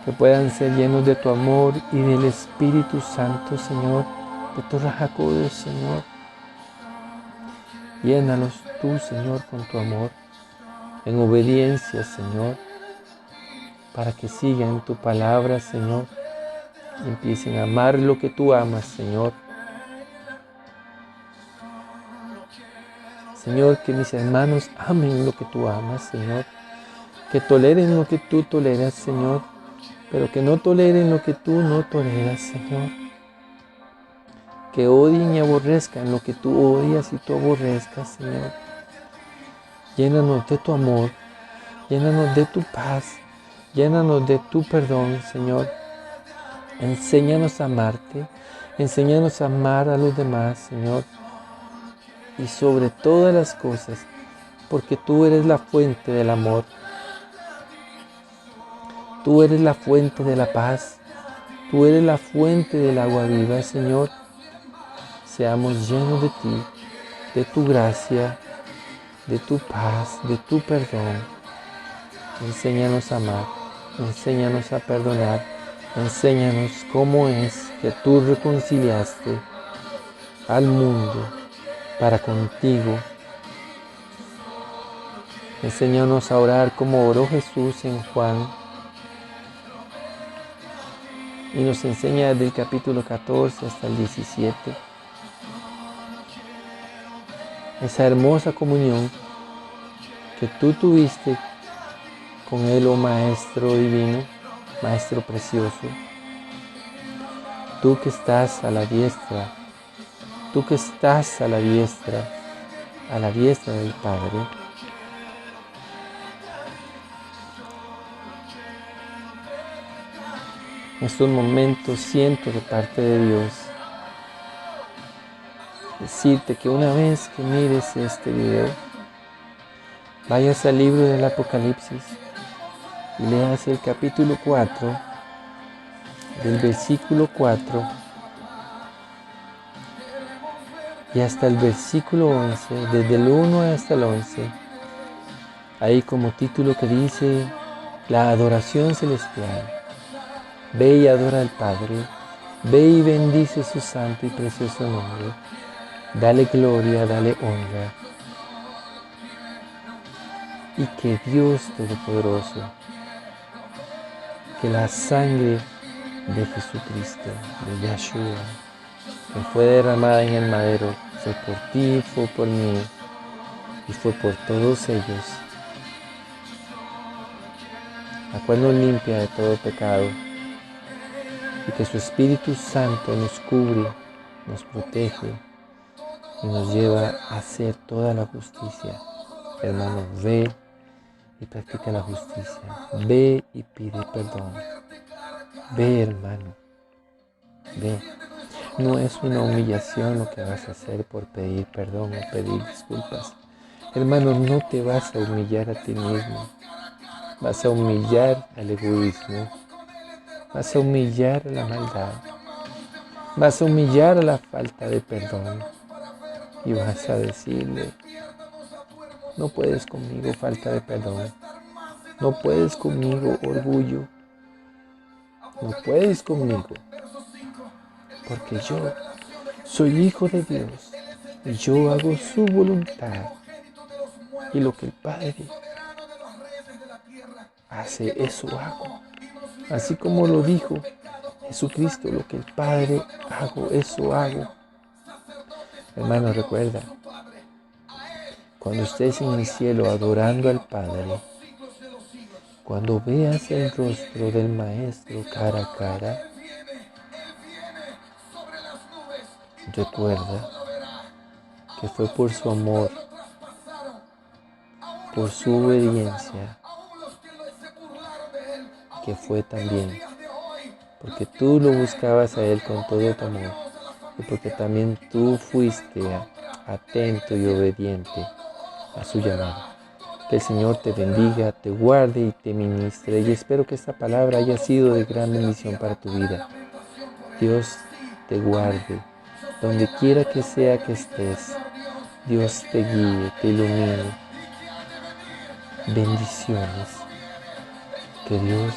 que puedan ser llenos de tu amor y del Espíritu Santo, Señor, de tu Rahakodesh, Señor. Llénalos tú, Señor, con tu amor, en obediencia, Señor, para que sigan tu palabra, Señor, y empiecen a amar lo que tú amas, Señor. Señor, que mis hermanos amen lo que tú amas, Señor, que toleren lo que tú toleras, Señor, pero que no toleren lo que tú no toleras, Señor. Que odien y aborrezcan lo que tú odias y tú aborrezcas, Señor. Llénanos de tu amor, llénanos de tu paz, llénanos de tu perdón, Señor. Enséñanos a amarte, enséñanos a amar a los demás, Señor. Y sobre todas las cosas, porque tú eres la fuente del amor. Tú eres la fuente de la paz. Tú eres la fuente del agua viva, Señor. Seamos llenos de ti, de tu gracia, de tu paz, de tu perdón. Enséñanos a amar, enséñanos a perdonar, enséñanos cómo es que tú reconciliaste al mundo para contigo. Enséñanos a orar como oró Jesús en Juan. Y nos enseña desde el capítulo 14 hasta el 17. Esa hermosa comunión que tú tuviste con Él, oh Maestro divino, Maestro precioso. Tú que estás a la diestra, tú que estás a la diestra del Padre. En estos momentos siento de parte de Dios decirte que una vez que mires este video, vayas al libro del Apocalipsis y leas el capítulo 4, del versículo 4 y hasta el versículo 11, desde el 1 hasta el 11, ahí como título que dice la adoración celestial. Ve y adora al Padre, ve y bendice su santo y precioso nombre, dale gloria, dale honra, y que Dios Todopoderoso, que la sangre de Jesucristo, de Yahshua, que fue derramada en el madero, fue por ti, fue por mí y fue por todos ellos, la cual nos limpia de todo pecado, y que su Espíritu Santo nos cubre, nos protege y nos lleva a hacer toda la justicia. Hermano, ve y practica la justicia. Ve y pide perdón. Ve, hermano, ve. No es una humillación lo que vas a hacer por pedir perdón o pedir disculpas. Hermano, no te vas a humillar a ti mismo. Vas a humillar al egoísmo. Vas a humillar a la maldad. Vas a humillar a la falta de perdón. Y vas a decirle, no puedes conmigo, falta de perdón. No puedes conmigo, orgullo. No puedes conmigo. Porque yo soy hijo de Dios. Y yo hago su voluntad. Y lo que el Padre hace, eso hago. Así como lo dijo Jesucristo, lo que el Padre hago, eso hago. Hermano, recuerda, cuando estés en el cielo adorando al Padre, cuando veas el rostro del Maestro cara a cara, recuerda que fue por su amor, por su obediencia, que fue también, porque tú lo buscabas a Él con todo tu amor, y porque también tú fuiste atento y obediente a su llamado. Que el Señor te bendiga, te guarde y te ministre, y espero que esta palabra haya sido de gran bendición para tu vida. Dios te guarde, donde quiera que sea que estés. Dios te guíe, te ilumine. Bendiciones. Que Dios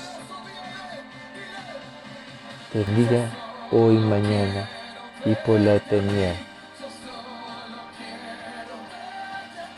te bendiga hoy, mañana y por la eternidad.